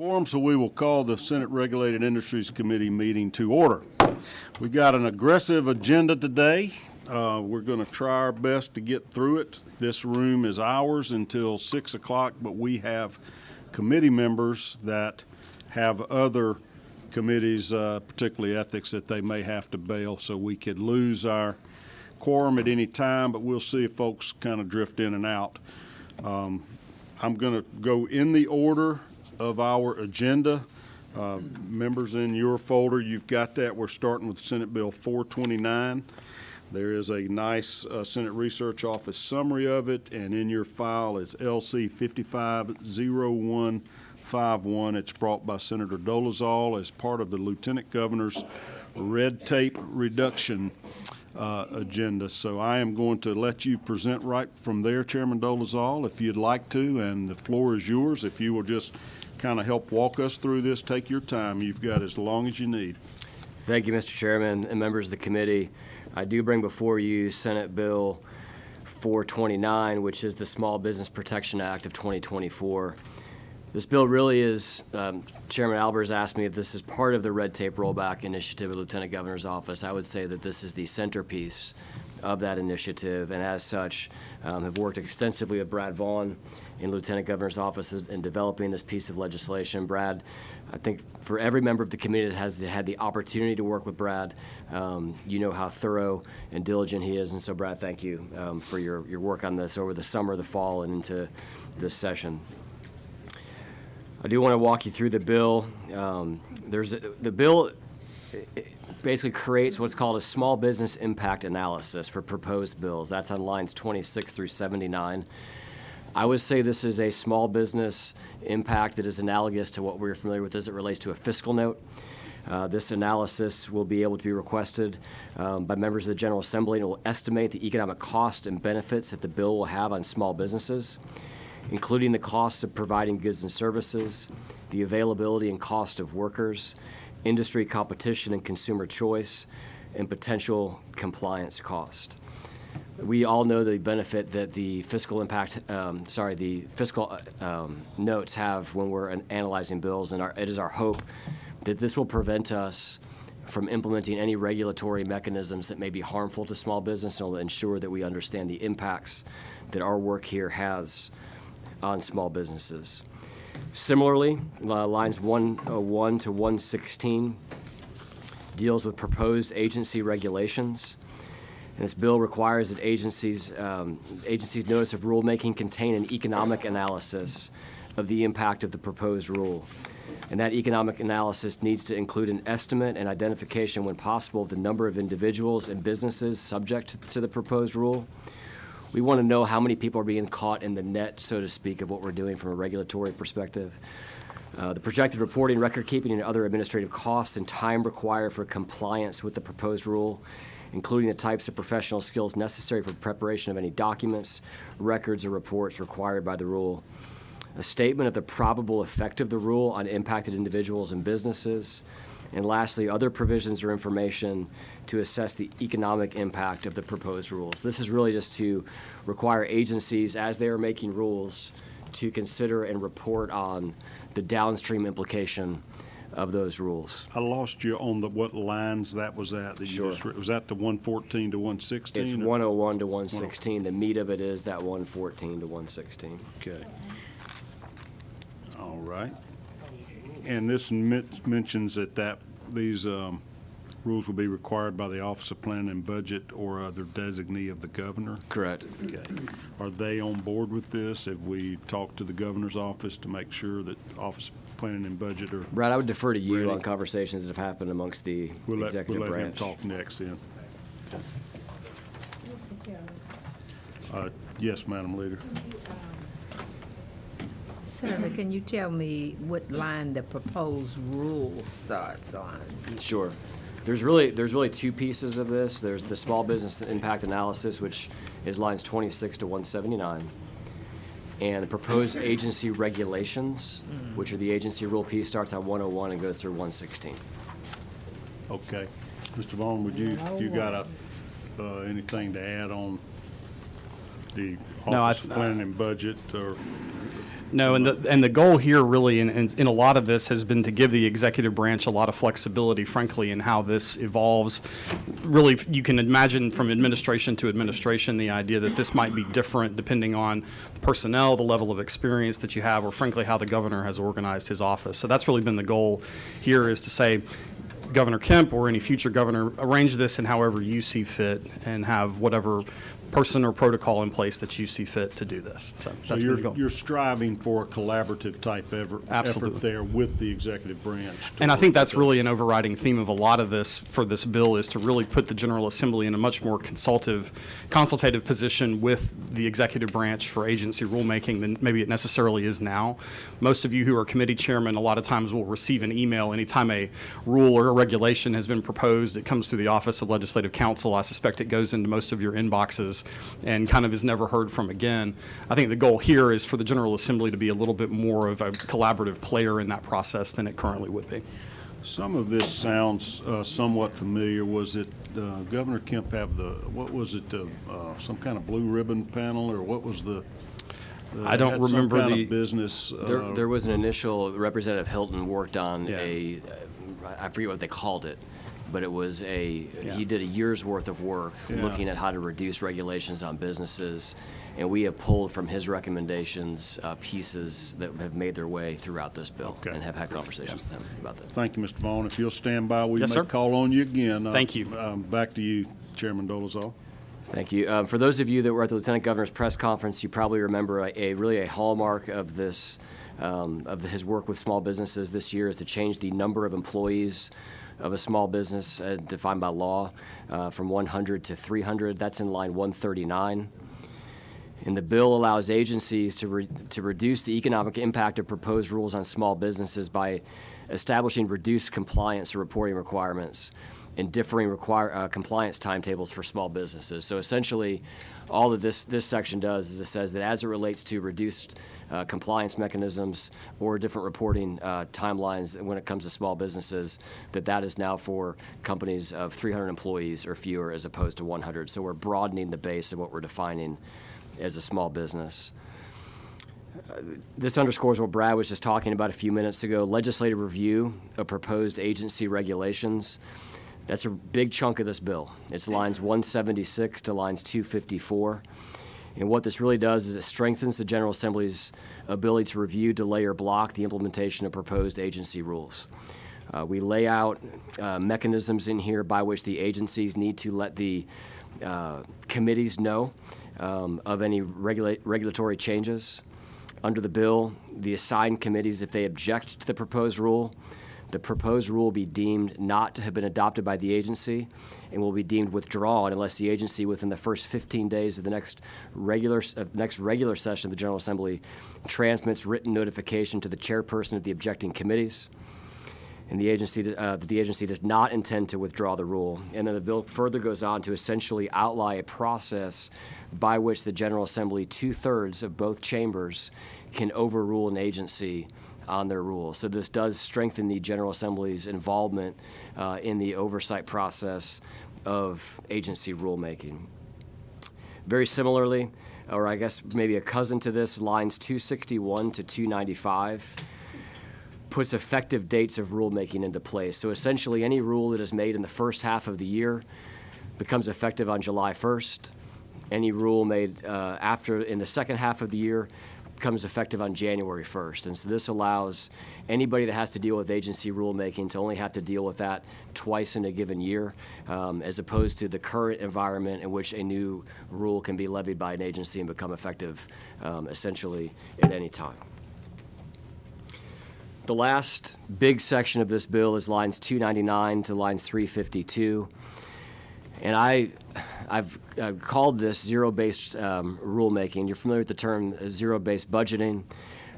Quorum, so we will call the Senate Regulated Industries Committee meeting to order. We've got an aggressive agenda today. We're going to try our best to get through it. This room is ours until 6 o'clock, but we have committee members that have other committees, particularly ethics, that they may have to bail, so we could lose our quorum at any time, but we'll see if folks kind of drift in and out. I'm going to go in the order of our agenda. Members, in your folder, you've got that. We're starting with Senate Bill 429. There is a nice Senate Research Office summary of it, and in your file is LC 550151. It's brought by Senator Dolezal as part of the Lieutenant Governor's red tape reduction agenda. So I am going to let you present right from there, Chairman Dolezal, if you'd like to, and the floor is yours. If you will just kind of help walk us through this, take your time. You've got as long as you need. Thank you, Mr. Chairman and members of the committee. I do bring before you Senate Bill 429, which is the Small Business Protection Act of 2024. This bill really is, Chairman Albers asked me if this is part of the red tape rollback initiative of the Lieutenant Governor's office. I would say that this is the centerpiece of that initiative, and as such, have worked extensively with Brad Vaughn in Lieutenant Governor's office in developing this piece of legislation. Brad, I think for every member of the committee that has had the opportunity to work with Brad, you know how thorough and diligent he is, and so Brad, thank you for your work on this over the summer, the fall, and into this session. I do want to walk you through the bill. The bill basically creates what's called a small business impact analysis for proposed bills. That's on lines 26 through 79. I would say this is a small business impact that is analogous to what we're familiar with as it relates to a fiscal note. This analysis will be able to be requested by members of the General Assembly, and it will estimate the economic cost and benefits that the bill will have on small businesses, including the costs of providing goods and services, the availability and cost of workers, industry competition and consumer choice, and potential compliance cost. We all know the benefit that the fiscal impact, notes have when we're analyzing bills, and it is our hope that this will prevent us from implementing any regulatory mechanisms that may be harmful to small business, and will ensure that we understand the impacts that our work here has on small businesses. Similarly, lines 101 to 116 deals with proposed agency regulations. And this bill requires that agencies' notice of rulemaking contain an economic analysis of the impact of the proposed rule. And that economic analysis needs to include an estimate and identification, when possible, of the number of individuals and businesses subject to the proposed rule. We want to know how many people are being caught in the net, so to speak, of what we're doing from a regulatory perspective. The projected reporting, record keeping, and other administrative costs and time required for compliance with the proposed rule, including the types of professional skills necessary for preparation of any documents, records, or reports required by the rule. A statement of the probable effect of the rule on impacted individuals and businesses. And lastly, other provisions or information to assess the economic impact of the proposed rules. This is really just to require agencies, as they are making rules, to consider and report on the downstream implication of those rules. I lost you on what lines that was at. Sure. Was that the 114 to 116? It's 101 to 116. The meat of it is that 114 to 116. Okay. All right. And this mentions that these rules will be required by the Office of Planning and Budget or other designee of the governor? Correct. Okay. Are they on board with this? Have we talked to the governor's office to make sure that Office of Planning and Budget are Brad, I would defer to you ready? on conversations that have happened amongst the executive We'll let him branch. talk next then. Mr. Chairman, Yes, Madam Leader. Senator, can you tell me what line the proposed rule starts on? Sure. There's really two pieces of this. There's the small business impact analysis, which is lines 26 to 179, and the proposed agency regulations, which are the agency rule piece, starts on 101 and goes through 116. Okay. Mr. Vaughn, would you got anything to add on the No, Office of Planning and Budget or No, and the goal here really in a lot of this has been to give the executive branch a lot of flexibility, frankly, in how this evolves. Really, you can imagine from administration to administration the idea that this might be different depending on personnel, the level of experience that you have, or frankly, how the governor has organized his office. So that's really been the goal here, is to say, Governor Kemp or any future governor, arrange this in however you see fit and have whatever person or protocol in place that you see fit to do this. So So that's been the goal. you're striving for a collaborative type effort Absolutely. there with the executive branch. to And I work think that's together. really an overriding theme of a lot of this for this bill, is to really put the General Assembly in a much more consultative position with the executive branch for agency rulemaking than maybe it necessarily is now. Most of you who are committee chairmen a lot of times will receive an email anytime a rule or a regulation has been proposed. It comes through the Office of Legislative Counsel. I suspect it goes into most of your inboxes and kind of is never heard from again. I think the goal here is for the General Assembly to be a little bit more of a collaborative player in that process than it currently would be. Some of this sounds somewhat familiar. Was it Governor Kemp have what was it, some kind of blue ribbon panel, or what was the? I don't had remember some kind the- of business. There was an initial, Representative Hilton worked on Yeah. I forget what they called it, but it was he Yeah. did a year's worth of work Yeah. looking at how to reduce regulations on businesses. And we have pulled from his recommendations pieces that have made their way throughout this bill, Okay. and have had conversations with him about that. Thank you, Mr. Vaughn. If you'll stand by, we Yes, may sir. call on you again. Thank you. Back to you, Chairman Dolezal. Thank you. For those of you that were at the Lieutenant Governor's press conference, you probably remember really a hallmark of this, his work with small businesses this year is to change the number of employees of a small business defined by law from 100 to 300. That's in line 139. And the bill allows agencies to reduce the economic impact of proposed rules on small businesses by establishing reduced compliance or reporting requirements and differing compliance timetables for small businesses. So essentially, all that this section does is it says that as it relates to reduced compliance mechanisms or different reporting timelines when it comes to small businesses, that is now for companies of 300 employees or fewer as opposed to 100. So we're broadening the base of what we're defining as a small business. This underscores what Brad was just talking about a few minutes ago, legislative review of proposed agency regulations. That's a big chunk of this bill. It's lines 176 to lines 254. And what this really does is it strengthens the General Assembly's ability to review, delay, or block the implementation of proposed agency rules. We lay out mechanisms in here by which the agencies need to let the committees know of any regulatory changes. Under the bill, the assigned committees, if they object to the proposed rule will be deemed not to have been adopted by the agency and will be deemed withdrawn unless the agency within the first 15 days of the next regular session of the General Assembly transmits written notification to the chairperson of the objecting committees. And the agency does not intend to withdraw the rule. And then the bill further goes on to essentially outline a process by which the General Assembly, 2/3 of both chambers, can overrule an agency on their rule. So this does strengthen the General Assembly's involvement in the oversight process of agency rulemaking. Very similarly, or I guess maybe a cousin to this, lines 261 to 295 puts effective dates of rulemaking into place. So essentially, any rule that is made in the first half of the year becomes effective on July 1st. Any rule made in the second half of the year becomes effective on January 1st. And so this allows anybody that has to deal with agency rulemaking to only have to deal with that twice in a given year, as opposed to the current environment in which a new rule can be levied by an agency and become effective essentially at any time. The last big section of this bill is lines 299 to lines 352. And I've called this zero-based rulemaking. You're familiar with the term zero-based budgeting.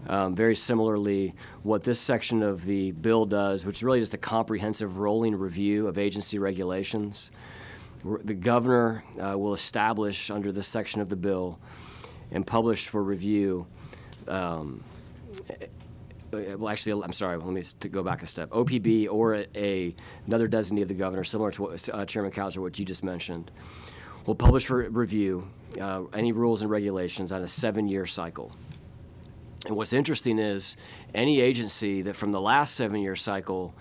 Very similarly, what this section of the bill does, which is really just a comprehensive rolling review of agency regulations, the governor will establish under this section of the bill and publish for review well, actually, I'm sorry, let me go back a step. OPB or another designee of the governor, similar to what Chairman Cowser, what you just mentioned, will publish for review any rules and regulations on a 7-year cycle. And what's interesting is any agency that from the last 7-year cycle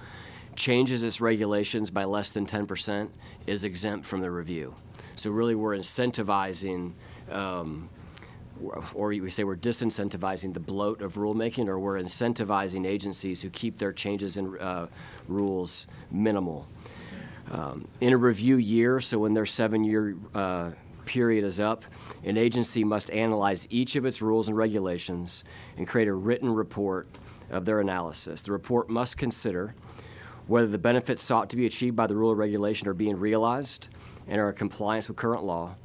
changes its regulations by less than 10% is exempt from the review. So really we're incentivizing, or we say we're disincentivizing the bloat of rulemaking, or we're incentivizing agencies who keep their changes in rules minimal. In a review year, so when their 7-year period is up, an agency must analyze each of its rules and regulations and create a written report of their analysis. The report must consider whether the benefits sought to be achieved by the rule or regulation are being realized and are in compliance with current law,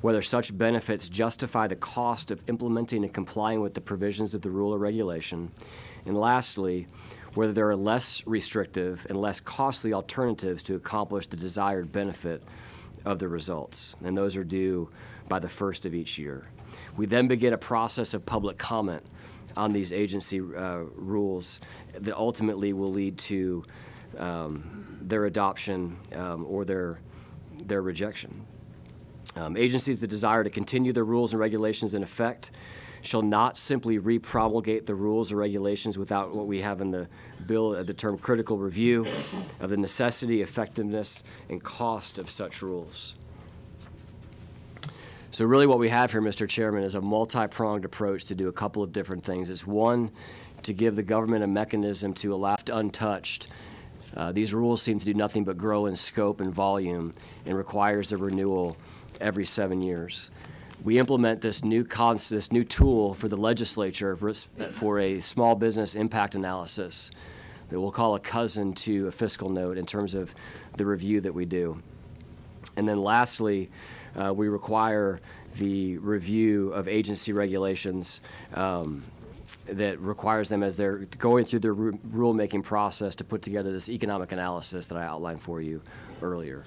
whether such benefits justify the cost of implementing and complying with the provisions of the rule or regulation, and lastly, whether there are less restrictive and less costly alternatives to accomplish the desired benefit of the results. And those are due by the first of each year. We then begin a process of public comment on these agency rules that ultimately will lead to their adoption or their rejection. Agencies that desire to continue their rules and regulations in effect shall not simply repromulgate the rules or regulations without what we have in the bill, the term critical review of the necessity, effectiveness, and cost of such rules. So really what we have here, Mr. Chairman, is a multi-pronged approach to do a couple of different things. It's one, to give the government a mechanism to allow untouched. These rules seem to do nothing but grow in scope and volume and requires a renewal every 7 years. We implement this new tool for the legislature for a small business impact analysis that we'll call a cousin to a fiscal note in terms of the review that we do. And then lastly, we require the review of agency regulations that requires them as they're going through their rulemaking process to put together this economic analysis that I outlined for you earlier.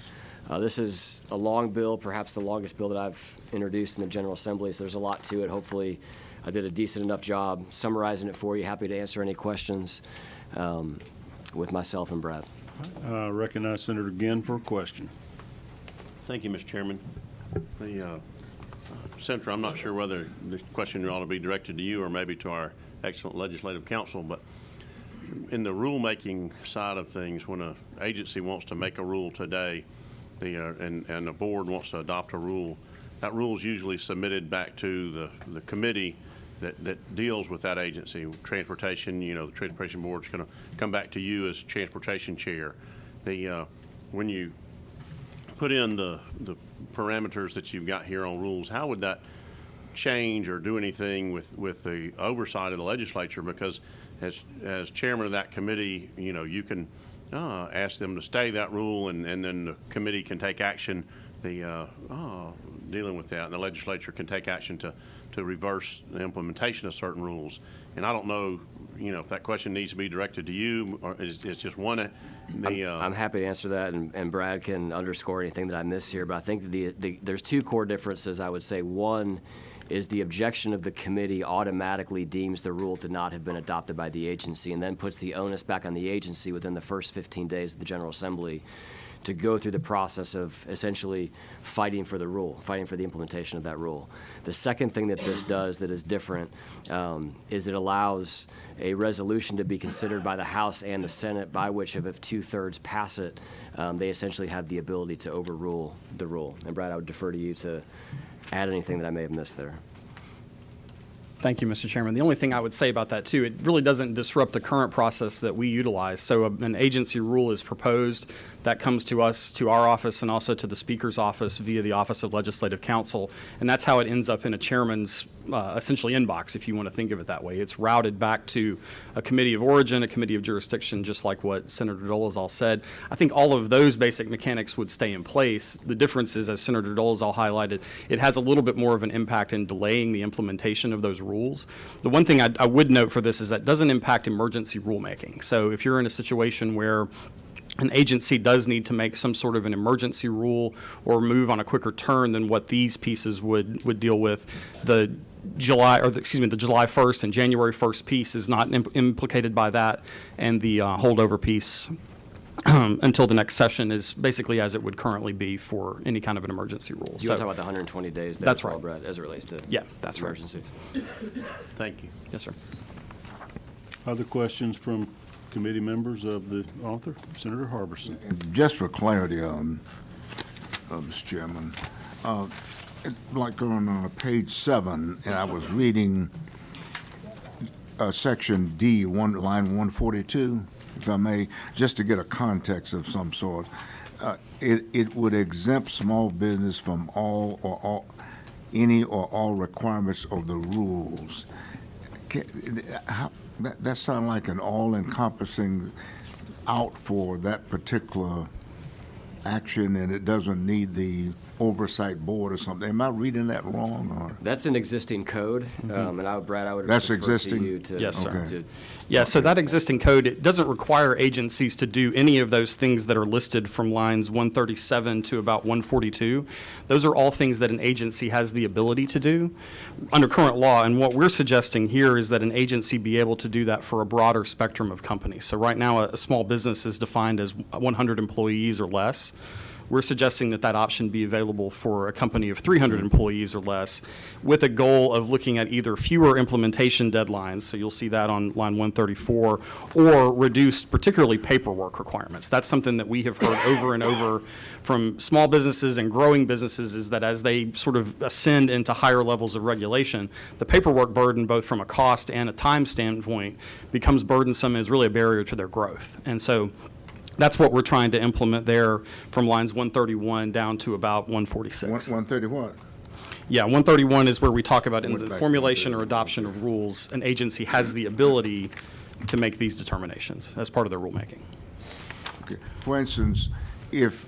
This is a long bill, perhaps the longest bill that I've introduced in the General Assembly, so there's a lot to it. Hopefully, I did a decent enough job summarizing it for you. Happy to answer any questions with myself and Brad. Recognize Senator Ginn for a question. Thank you, Mr. Chairman. Senator, I'm not sure whether the question ought to be directed to you or maybe to our excellent legislative counsel, but in the rulemaking side of things, when an agency wants to make a rule today, and the board wants to adopt a rule, that rule is usually submitted back to the committee that deals with that agency. Transportation, the Transportation Board is going to come back to you as Transportation Chair. When you put in the parameters that you've got here on rules, how would that change or do anything with the oversight of the legislature? Because as chairman of that committee, you can ask them to stay that rule, and then the committee can take action dealing with that, and the legislature can take action to reverse the implementation of certain rules. And I don't know, if that question needs to be directed to you, or it's just one. I'm happy to answer that, and Brad can underscore anything that I miss here, but I think there's two core differences, I would say. One is the objection of the committee automatically deems the rule to not have been adopted by the agency and then puts the onus back on the agency within the first 15 days of the General Assembly to go through the process of essentially fighting for the rule, fighting for the implementation of that rule. The second thing that this does that is different is it allows a resolution to be considered by the House and the Senate, by which if 2/3 pass it, they essentially have the ability to overrule the rule. And Brad, I would defer to you to add anything that I may have missed there. Thank you, Mr. Chairman. The only thing I would say about that, too, it really doesn't disrupt the current process that we utilize. So an agency rule is proposed. That comes to us, to our office, and also to the Speaker's office via the Office of Legislative Counsel. And that's how it ends up in a chairman's essentially inbox, if you want to think of it that way. It's routed back to a committee of origin, a committee of jurisdiction, just like what Senator Dolezal said. I think all of those basic mechanics would stay in place. The difference is, as Senator Dolezal highlighted, it has a little bit more of an impact in delaying the implementation of those rules. The one thing I would note for this is that doesn't impact emergency rulemaking. So if you're in a situation where an agency does need to make some sort of an emergency rule or move on a quicker turn than what these pieces would deal with, the July 1st and January 1st piece is not implicated by that, and the holdover piece until the next session is basically as it would currently be for any kind of an emergency rule. You want to talk about the 120 days there That's as well, right. Brett, as it relates to Yeah, that's right. emergencies? Thank you. Yes, sir. Other questions from committee members of the author? Senator Harbison. Just for clarity, Mr. Chairman, like on page 7, and I was reading section D, line 142, if I may, just to get a context of some sort. It would exempt small business from any or all requirements of the rules. That sounds like an all-encompassing out for that particular action, and it doesn't need the oversight board or something. Am I reading that wrong, or? That's an existing code, and Brad, I would That's refer to existing? you to. Yes, sir. to- Yeah, so that existing code, it doesn't require agencies to do any of those things that are listed from lines 137 to about 142. Those are all things that an agency has the ability to do under current law. And what we're suggesting here is that an agency be able to do that for a broader spectrum of companies. So right now, a small business is defined as 100 employees or less. We're suggesting that that option be available for a company of 300 employees or less, with a goal of looking at either fewer implementation deadlines, so you'll see that on line 134, or reduced, particularly paperwork requirements. That's something that we have heard over and over from small businesses and growing businesses, is that as they sort of ascend into higher levels of regulation, the paperwork burden, both from a cost and a time standpoint, becomes burdensome and is really a barrier to their growth. And so that's what we're trying to implement there from lines 131 down to about 146. 130 what? Yeah, 131 is where we talk about in Went the back to formulation or 130. adoption of rules, an agency has the ability to make these determinations as part of their rulemaking. Okay. For instance, if,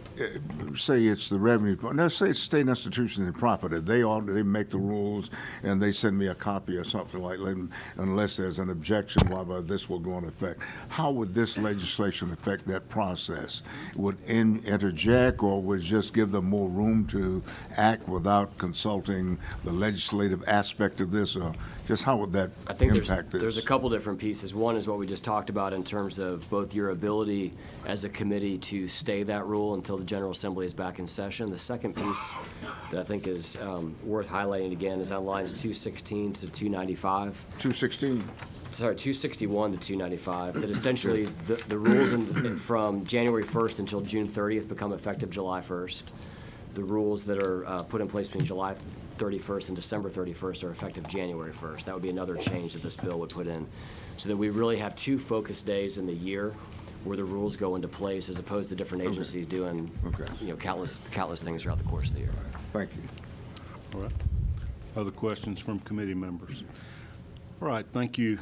say it's the revenue, let's say it's state institution and property, they make the rules and they send me a copy or something like that, unless there's an objection, blah, blah, this will go into effect. How would this legislation affect that process? Would it interject, or would it just give them more room to act without consulting the legislative aspect of this, or just how would that I think impact this? there's a couple different pieces. One is what we just talked about in terms of both your ability as a committee to stay that rule until the General Assembly is back in session. The second piece that I think is worth highlighting again is on lines 216 to 295. 216? Sorry, 261 to 295, that essentially the rules from January 1st until June 30th become effective July 1st. The rules that are put in place between July 31st and December 31st are effective January 1st. That would be another change that this bill would put in, so that we really have two focus days in the year where the rules go into place, as opposed to different agencies doing, Okay. countless things throughout the course of the year. Thank you. All right. Other questions from committee members? All right, thank you,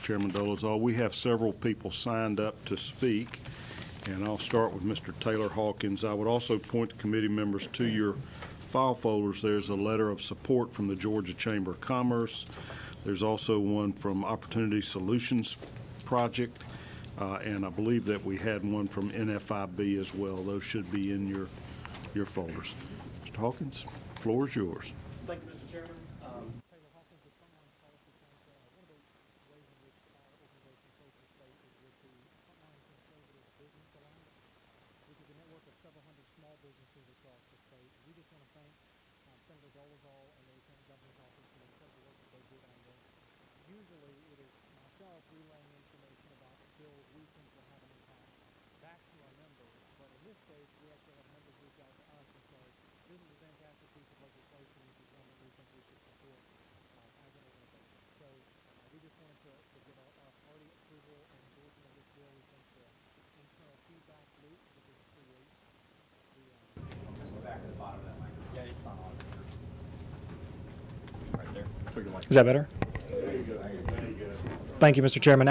Chairman Dolezal. We have several people signed up to speak, and I'll start with Mr. Taylor Hawkins. I would also point committee members to your file folders. There's a letter of support from the Georgia Chamber of Commerce. There's also one from Opportunity Solutions Project, and I believe that we had one from NFIB as well. Those should be in your folders. Mr. Hawkins, floor is yours. Thank you, Mr. Chairman. Taylor Hawkins with Frontline Policy Council. One of the ways in which our organization serves the state is with the Frontline Conservative Business Alliance, which is a network of several hundred small businesses across the state. We just want to thank Senator Dolezal and the Lieutenant Governor's office for the incredible work that they did on this. Usually, it is myself relaying information about bills we think will have an impact back to our members, but in this case, we actually have members reach out to us and say, this is a fantastic piece of legislation. This is one that we think we should support as an organization. So we just wanted to get our party approval and endorsement of this bill. We think the internal feedback loop that this creates, Is that better? Thank you, Mr. Chairman.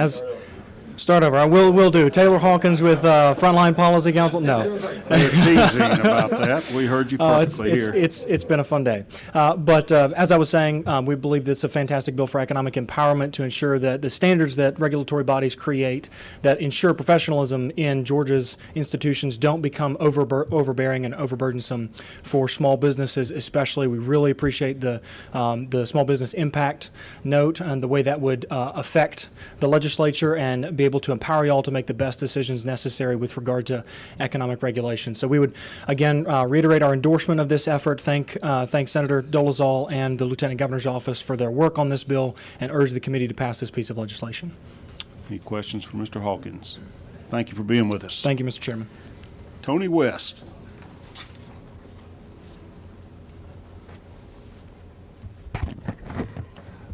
Start over. I will do. Taylor Hawkins with Frontline Policy Council. No. We're teasing about that. We heard you perfectly here. It's been a fun day. But as I was saying, we believe that it's a fantastic bill for economic empowerment to ensure that the standards that regulatory bodies create that ensure professionalism in Georgia's institutions don't become overbearing and overburdensome for small businesses, especially. We really appreciate the small business impact note and the way that would affect the legislature and be able able to empower y'all to make the best decisions necessary with regard to economic regulation. So we would, again, reiterate our endorsement of this effort, thank Senator Dolezal and the Lieutenant Governor's office for their work on this bill, and urge the committee to pass this piece of legislation. Any questions for Mr. Hawkins? Thank you for being with us. Thank you, Mr. Chairman. Tony West.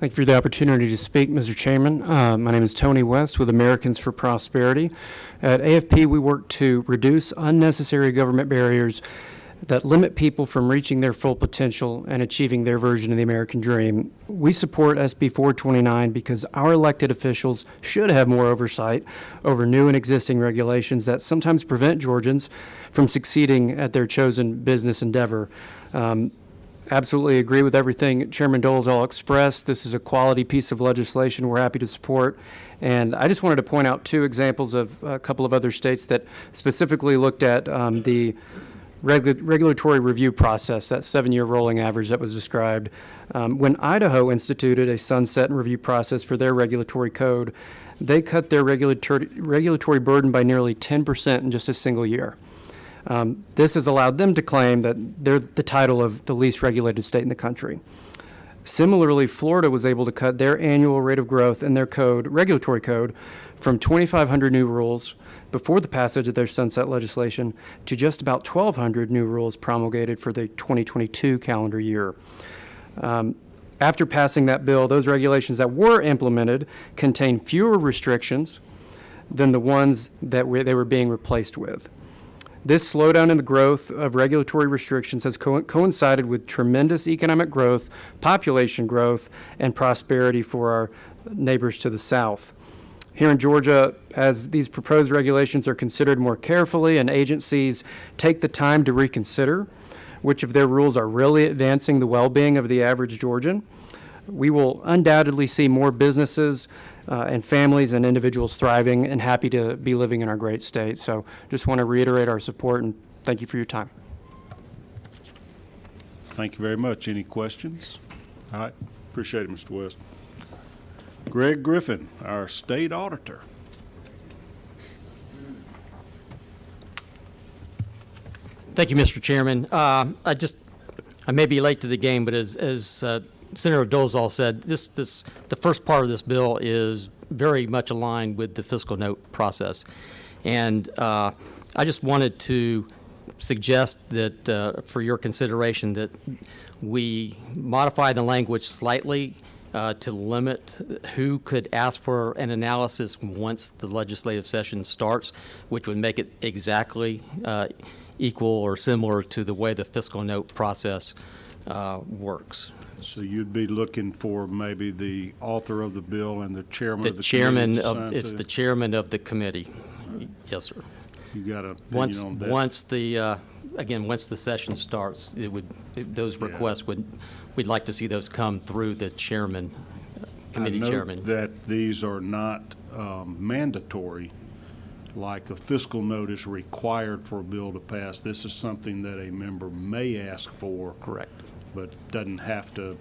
Thank you for the opportunity to speak, Mr. Chairman. My name is Tony West with Americans for Prosperity. At AFP, we work to reduce unnecessary government barriers that limit people from reaching their full potential and achieving their version of the American dream. We support SB 429 because our elected officials should have more oversight over new and existing regulations that sometimes prevent Georgians from succeeding at their chosen business endeavor. Absolutely agree with everything Chairman Dolezal expressed. This is a quality piece of legislation we're happy to support. And I just wanted to point out two examples of a couple of other states that specifically looked at the regulatory review process, that 7-year rolling average that was described. When Idaho instituted a sunset and review process for their regulatory code, they cut their regulatory burden by nearly 10% in just a single year. This has allowed them to claim that they're the title of the least regulated state in the country. Similarly, Florida was able to cut their annual rate of growth in their regulatory code, from 2,500 new rules before the passage of their sunset legislation to just about 1,200 new rules promulgated for the 2022 calendar year. After passing that bill, those regulations that were implemented contain fewer restrictions than the ones that they were being replaced with. This slowdown in the growth of regulatory restrictions has coincided with tremendous economic growth, population growth, and prosperity for our neighbors to the south. Here in Georgia, as these proposed regulations are considered more carefully and agencies take the time to reconsider which of their rules are really advancing the well-being of the average Georgian, we will undoubtedly see more businesses and families and individuals thriving and happy to be living in our great state. So just want to reiterate our support and thank you for your time. Thank you very much. Any questions? All right. Appreciate it, Mr. West. Greg Griffin, our state auditor. Thank you, Mr. Chairman. I may be late to the game, but as Senator Dolezal said, the first part of this bill is very much aligned with the fiscal note process. And I just wanted to suggest that for your consideration that we modify the language slightly to limit who could ask for an analysis once the legislative session starts, which would make it exactly equal or similar to the way the fiscal note process works. So you'd be looking for maybe the author of the bill and the chairman of the chairman committee to sign it's to? the chairman of the committee. Yes, sir. You got an opinion on that? Once the session starts, those requests we'd like to see those come through the chairman, committee chairman. I note that these are not mandatory, like a fiscal note is required for a bill to pass. This is something that a member may ask for. Correct. But doesn't have to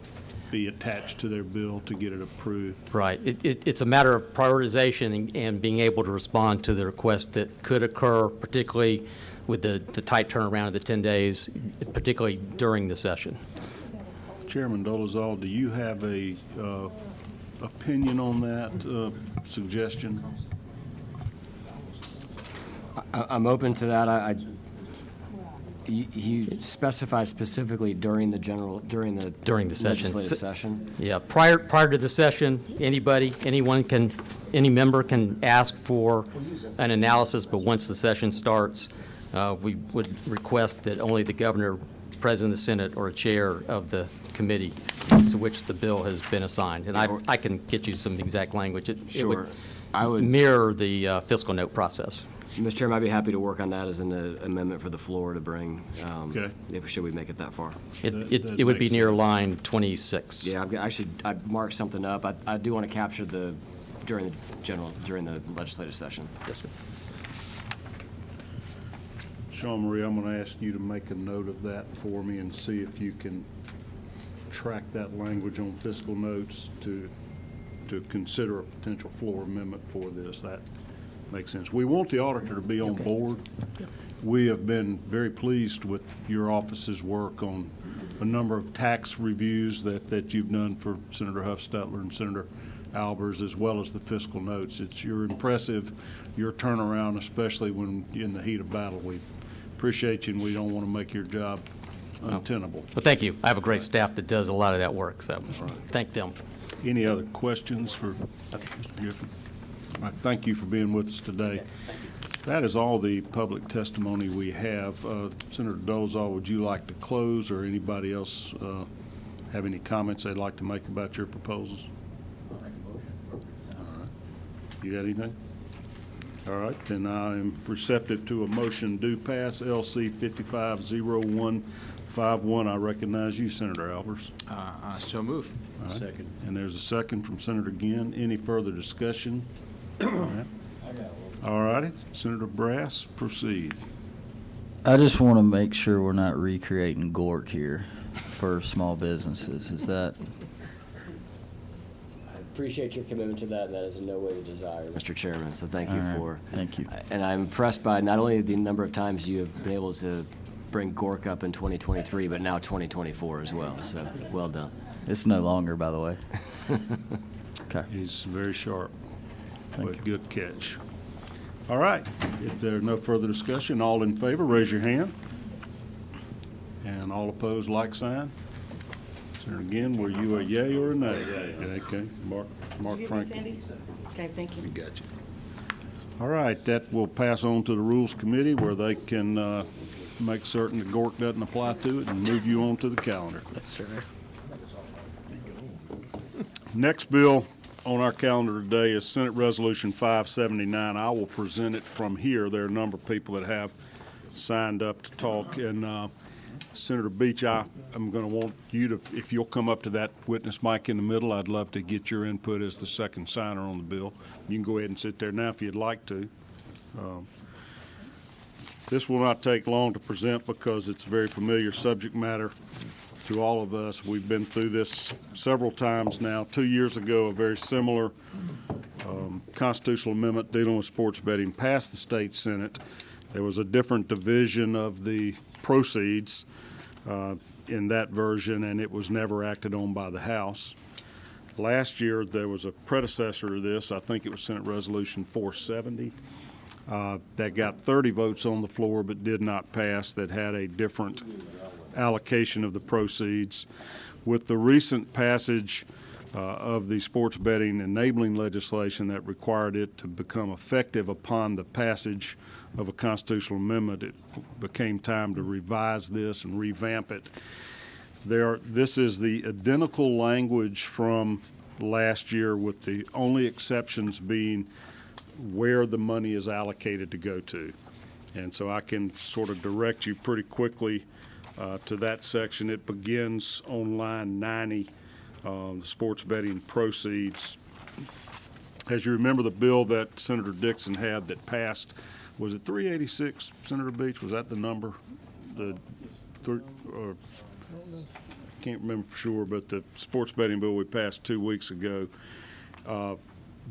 be attached to their bill to get it approved. Right. It's a matter of prioritization and being able to respond to the requests that could occur, particularly with the tight turnaround of the 10 days, particularly during the session. Chairman Dolezal, do you have a opinion on that suggestion? I'm open to that. You specify specifically during the session. legislative session? Yeah, prior to the session, any member can ask for an analysis, but once the session starts, we would request that only the governor, president of the Senate, or a chair of the committee to which the bill has been assigned. And I can get you some exact language. It would mirror the fiscal note process. Mr. Chairman, I'd be happy to work on that as an amendment for the floor to bring, Okay. should we make it that far. It would be makes near sense. line 26. Yeah, I marked something up. I do want to capture during the legislative session. Yes, sir. Sean Marie, I'm going to ask you to make a note of that for me and see if you can track that language on fiscal notes to consider a potential floor amendment for this. Makes sense. We want the auditor to be on board. We have been very pleased with your office's work on a number of tax reviews that you've done for Senator Huffstetler and Senator Albers, as well as the fiscal notes. You're impressive, your turnaround, especially when in the heat of battle. We appreciate you, and we don't want to make your job untenable. But thank you. I have a great staff that does a lot of that work, so thank them. Any other questions for Mr. Gifford? All right, thank you for being with us today. That is all the public testimony we have. Senator Dolezal, would you like to close, or anybody else have any comments they'd like to make about your proposals? All right. You got anything? All right, then I am receptive to a motion do pass, LC 550151. I recognize you, Senator Albers. So move. All right. Second. And there's a second from Senator Ginn. Any further discussion? All right. All righty, Senator Brass, proceed. I just want to make sure we're not recreating Gork here for small businesses. Is that? I appreciate your commitment to that, and that is in no way the desire, Mr. Chairman, so thank you All right, for. thank you. And I'm impressed by not only the number of times you have been able to bring Gork up in 2023, but now 2024 as well, so well done. It's no longer, by the way. Okay. He's very sharp, Thank but you. good catch. All right, if there's no further discussion, all in favor, raise your hand. And all opposed, like sign. Senator Ginn, were you a yay or a nay? Okay, Mark Franklin. Okay, thank you. Got you. All right, that will pass on to the Rules Committee, where they can make certain that Gork doesn't apply to it and move you on to the calendar. That's right. Next bill on our calendar today is Senate Resolution 579. I will present it from here. There are a number of people that have signed up to talk. And Senator Beach, I'm going to want you to, if you'll come up to that witness mic in the middle, I'd love to get your input as the second signer on the bill. You can go ahead and sit there now if you'd like to. This will not take long to present because it's very familiar subject matter to all of us. We've been through this several times now. 2 years ago, a very similar constitutional amendment dealing with sports betting passed the state Senate. There was a different division of the proceeds in that version, and it was never acted on by the House. Last year, there was a predecessor to this. I think it was Senate Resolution 470. That got 30 votes on the floor but did not pass, that had a different allocation of the proceeds. With the recent passage of the sports betting enabling legislation that required it to become effective upon the passage of a constitutional amendment, it became time to revise this and revamp it. This is the identical language from last year, with the only exceptions being where the money is allocated to go to. And so I can sort of direct you pretty quickly to that section. It begins on line 90, the sports betting proceeds. As you remember, the bill that Senator Dixon had that passed, was it 386, Senator Beach? Was that the number? Can't remember for sure, but the sports betting bill we passed 2 weeks ago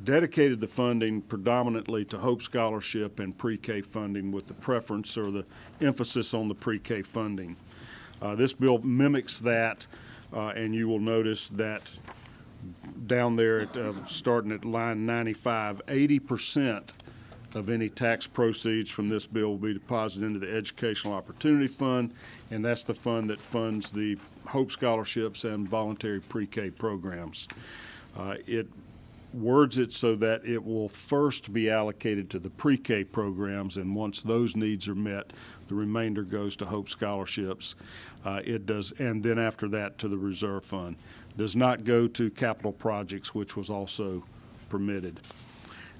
dedicated the funding predominantly to Hope Scholarship and pre-K funding, with the preference or the emphasis on the pre-K funding. This bill mimics that, and you will notice that down there at, starting at line 95, 80% of any tax proceeds from this bill will be deposited into the Educational Opportunity Fund, and that's the fund that funds the Hope Scholarships and voluntary pre-K programs. It words it so that it will first be allocated to the pre-K programs, and once those needs are met, the remainder goes to Hope Scholarships. It does, and then after that to the reserve fund. Does not go to capital projects, which was also permitted.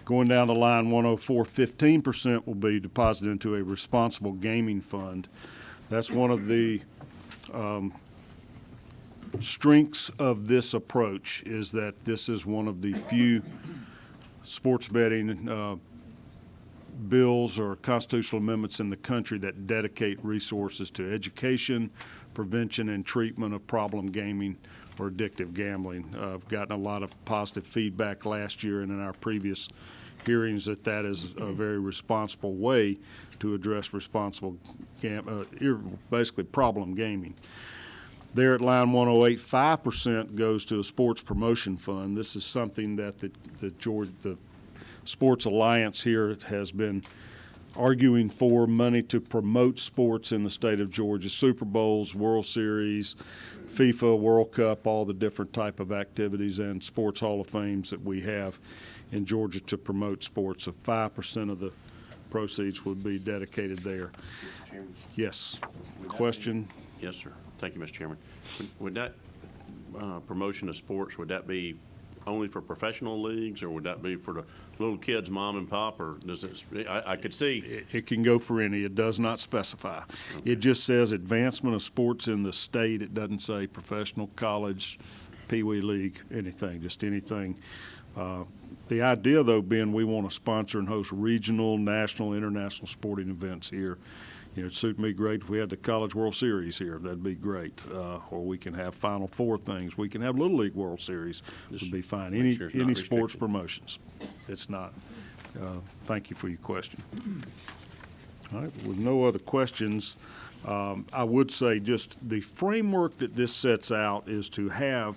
Going down to line 104, 15% will be deposited into a responsible gaming fund. That's one of the strengths of this approach, is that this is one of the few sports betting bills or constitutional amendments in the country that dedicate resources to education, prevention, and treatment of problem gaming or addictive gambling. I've gotten a lot of positive feedback last year and in our previous hearings that that is a very responsible way to address responsible, basically problem gaming. There at line 108, 5% goes to a sports promotion fund. This is something that the Sports Alliance here has been arguing for, money to promote sports in the state of Georgia, Super Bowls, World Series, FIFA, World Cup, all the different type of activities and sports Hall of Fames that we have in Georgia to promote sports. So 5% of the proceeds would be dedicated there. Chairman? Yes. Question? Yes, sir. Thank you, Mr. Chairman. Would that promotion of sports, would that be only for professional leagues, or would that be for the little kids, mom and pop, or does it, I could see. It can go for any. It does not specify. It just says advancement of sports in the state. It doesn't say professional, college, Pee Wee League, anything, just anything. The idea, though, being we want to sponsor and host regional, national, international sporting events here. You know, it'd suit me great if we had the College World Series here. That'd be great. Or we can have Final Four things. We can have Little League World Series. Would be fine. Any sure it's not sports restricted. promotions. It's not. Thank you for your question. All right, with no other questions, I would say just the framework that this sets out is to have,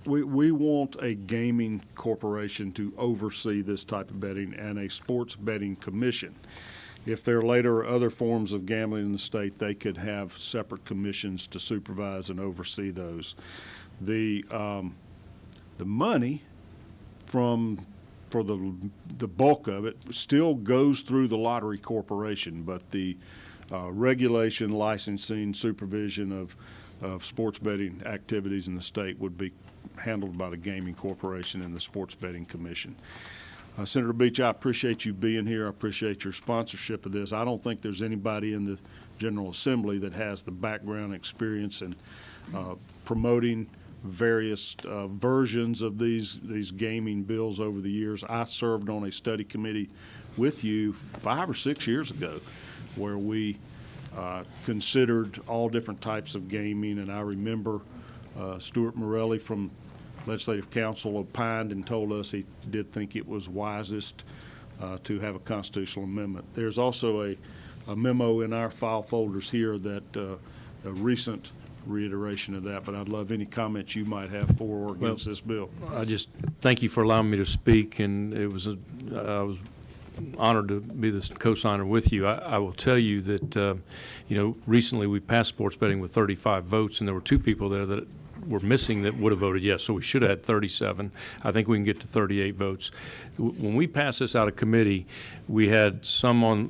we want a gaming corporation to oversee this type of betting and a sports betting commission. If there later are other forms of gambling in the state, they could have separate commissions to supervise and oversee those. The money for the bulk of it still goes through the lottery corporation, but the regulation, licensing, supervision of sports betting activities in the state would be handled by the gaming corporation and the sports betting commission. Senator Beach, I appreciate you being here. I appreciate your sponsorship of this. I don't think there's anybody in the General Assembly that has the background experience in promoting various versions of these gaming bills over the years. I served on a study committee with you 5 or 6 years ago where we considered all different types of gaming, and I remember Stuart Morelli from Legislative Council opined and told us he did think it was wisest to have a constitutional amendment. There's also a memo in our file folders here that a recent reiteration of that, but I'd love any comments you might have for or against this bill. I just thank you for allowing me to speak, and I was honored to be the co-signer with you. I will tell you that, recently we passed sports betting with 35 votes, and there were 2 people there that were missing that would have voted yes, so we should have had 37. I think we can get to 38 votes. When we passed this out of committee, we had some on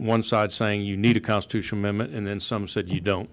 one side saying you need a constitutional amendment, and then some said you don't.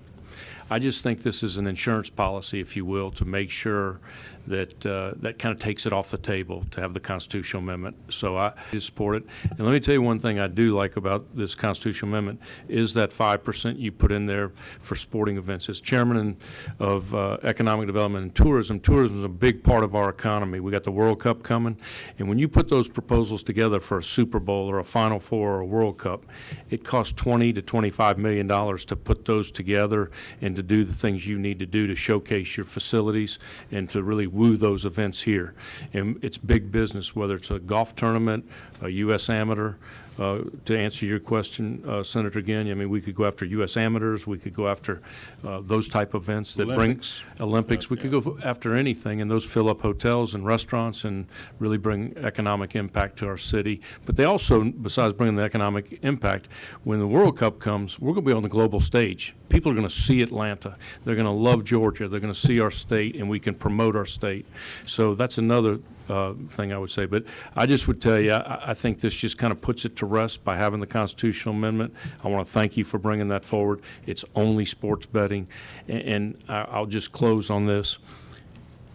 I just think this is an insurance policy, if you will, to make sure that that kind of takes it off the table to have the constitutional amendment. So I support it. And let me tell you one thing I do like about this constitutional amendment is that 5% you put in there for sporting events. As chairman of Economic Development and Tourism, tourism is a big part of our economy. We got the World Cup coming, and when you put those proposals together for a Super Bowl or a Final Four or a World Cup, it costs $20 to $25 million to put those together and to do the things you need to do to showcase your facilities and to really woo those events here. And it's big business, whether it's a golf tournament, a U.S. amateur. To answer your question, Senator Ginn, I mean, we could go after U.S. amateurs. We could go after those type of events that Olympics. bring Olympics. We could go after anything, and those fill up hotels and restaurants and really bring economic impact to our city. But they also, besides bringing the economic impact, when the World Cup comes, we're going to be on the global stage. People are going to see Atlanta. They're going to love Georgia. They're going to see our state, and we can promote our state. So that's another thing I would say. But I just would tell you, I think this just kind of puts it to rest by having the constitutional amendment. I want to thank you for bringing that forward. It's only sports betting. And I'll just close on this.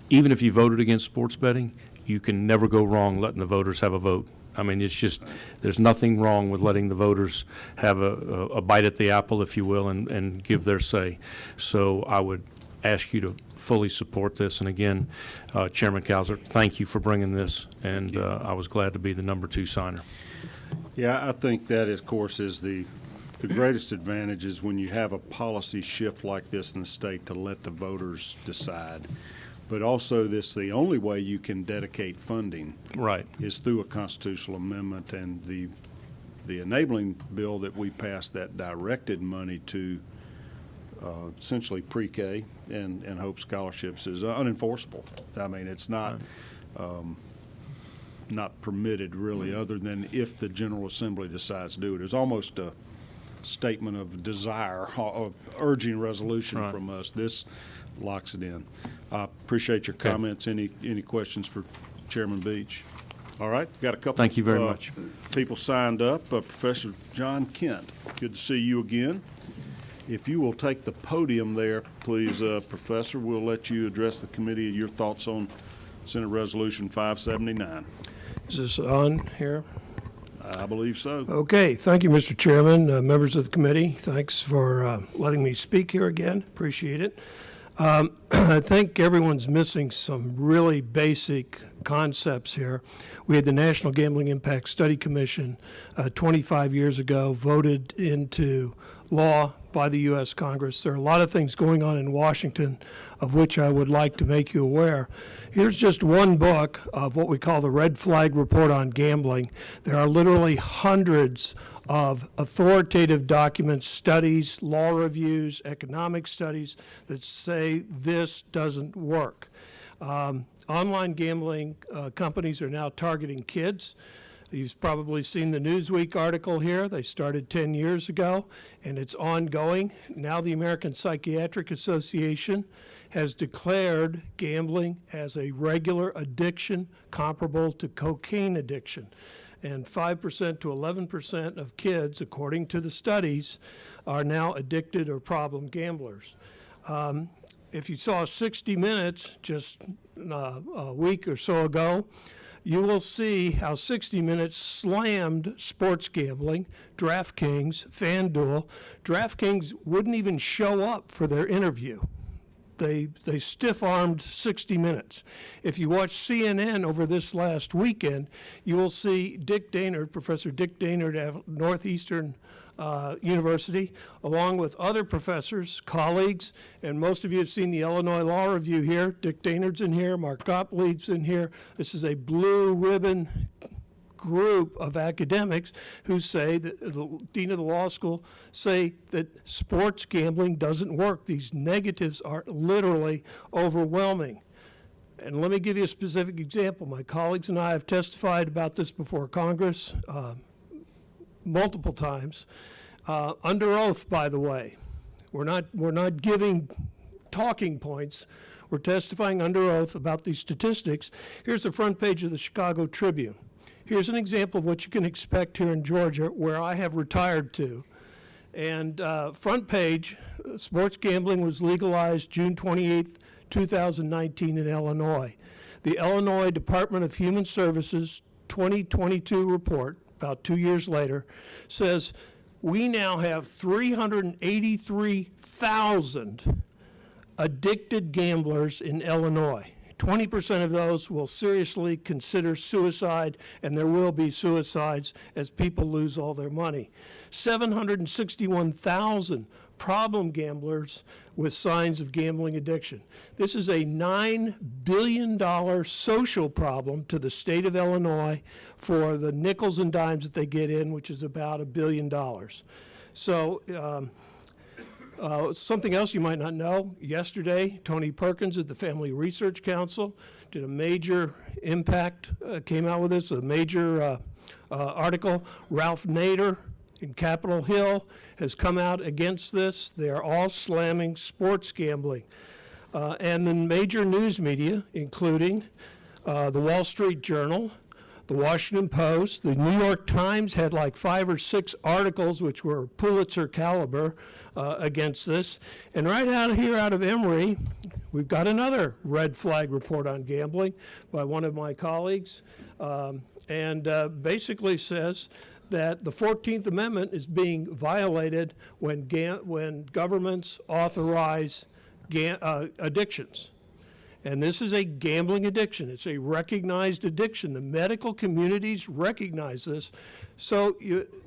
Even if you voted against sports betting, you can never go wrong letting the voters have a vote. I mean, it's just, there's nothing wrong with letting the voters have a bite at the apple, if you will, and give their say. So I would ask you to fully support this. And again, Chairman Cowser, thank you for bringing this, and I was glad to be the number 2 signer. Yeah, I think that, of course, is the greatest advantage is when you have a policy shift like this in the state to let the voters decide. But also the only way you can dedicate funding Right. is through a constitutional amendment, and the enabling bill that we passed that directed money to essentially pre-K and Hope scholarships is unenforceable. I mean, it's not, not permitted really, other than if the General Assembly decides to do it. It's almost a statement of desire, of urging resolution Right. from us. This locks it in. I appreciate your Okay. comments. Any questions for Chairman Beach? All right, got a couple. Thank you very much. People signed up. Professor John Kent, good to see you again. If you will take the podium there, please, Professor, we'll let you address the committee, your thoughts on Senate Resolution 579. Is this on here? I believe so. Okay, thank you, Mr. Chairman, members of the committee. Thanks for letting me speak here again. Appreciate it. I think everyone's missing some really basic concepts here. We had the National Gambling Impact Study Commission 25 years ago, voted into law by the U.S. Congress. There are a lot of things going on in Washington of which I would like to make you aware. Here's just one book of what we call the Red Flag Report on Gambling. There are literally hundreds of authoritative documents, studies, law reviews, economic studies that say this doesn't work. Online gambling companies are now targeting kids. You've probably seen the Newsweek article here. They started 10 years ago, and it's ongoing. Now the American Psychiatric Association has declared gambling as a regular addiction comparable to cocaine addiction. And 5% to 11% of kids, according to the studies, are now addicted or problem gamblers. If you saw 60 Minutes just a week or so ago, you will see how 60 Minutes slammed sports gambling, DraftKings, FanDuel. DraftKings wouldn't even show up for their interview. They stiff-armed 60 Minutes. If you watch CNN over this last weekend, you will see Dick Daynard, Professor Dick Daynard at Northeastern University, along with other professors, colleagues, and most of you have seen the Illinois Law Review here. Dick Daynard's in here, Mark Gottlieb's in here. This is a blue ribbon group of academics who say that the dean of the law school say that sports gambling doesn't work. These negatives are literally overwhelming. And let me give you a specific example. My colleagues and I have testified about this before Congress multiple times, under oath, by the way. We're not giving talking points. We're testifying under oath about these statistics. Here's the front page of the Chicago Tribune. Here's an example of what you can expect here in Georgia, where I have retired to. And front page, sports gambling was legalized June 28th, 2019 in Illinois. The Illinois Department of Human Services 2022 report, about 2 years later, says we now have 383,000 addicted gamblers in Illinois. 20% of those will seriously consider suicide, and there will be suicides as people lose all their money. 761,000 problem gamblers with signs of gambling addiction. This is a $9 billion social problem to the state of Illinois for the nickels and dimes that they get in, which is about $1 billion. So something else you might not know, yesterday, Tony Perkins at the Family Research Council did a major impact, came out with this, a major article. Ralph Nader in Capitol Hill has come out against this. They are all slamming sports gambling. And the major news media, including the Wall Street Journal, the Washington Post, the New York Times had like 5 or 6 articles which were Pulitzer caliber against this. And right out here out of Emory, we've got another red flag report on gambling by one of my colleagues, and basically says that the 14th Amendment is being violated when governments authorize addictions. And this is a gambling addiction. It's a recognized addiction. The medical communities recognize this. So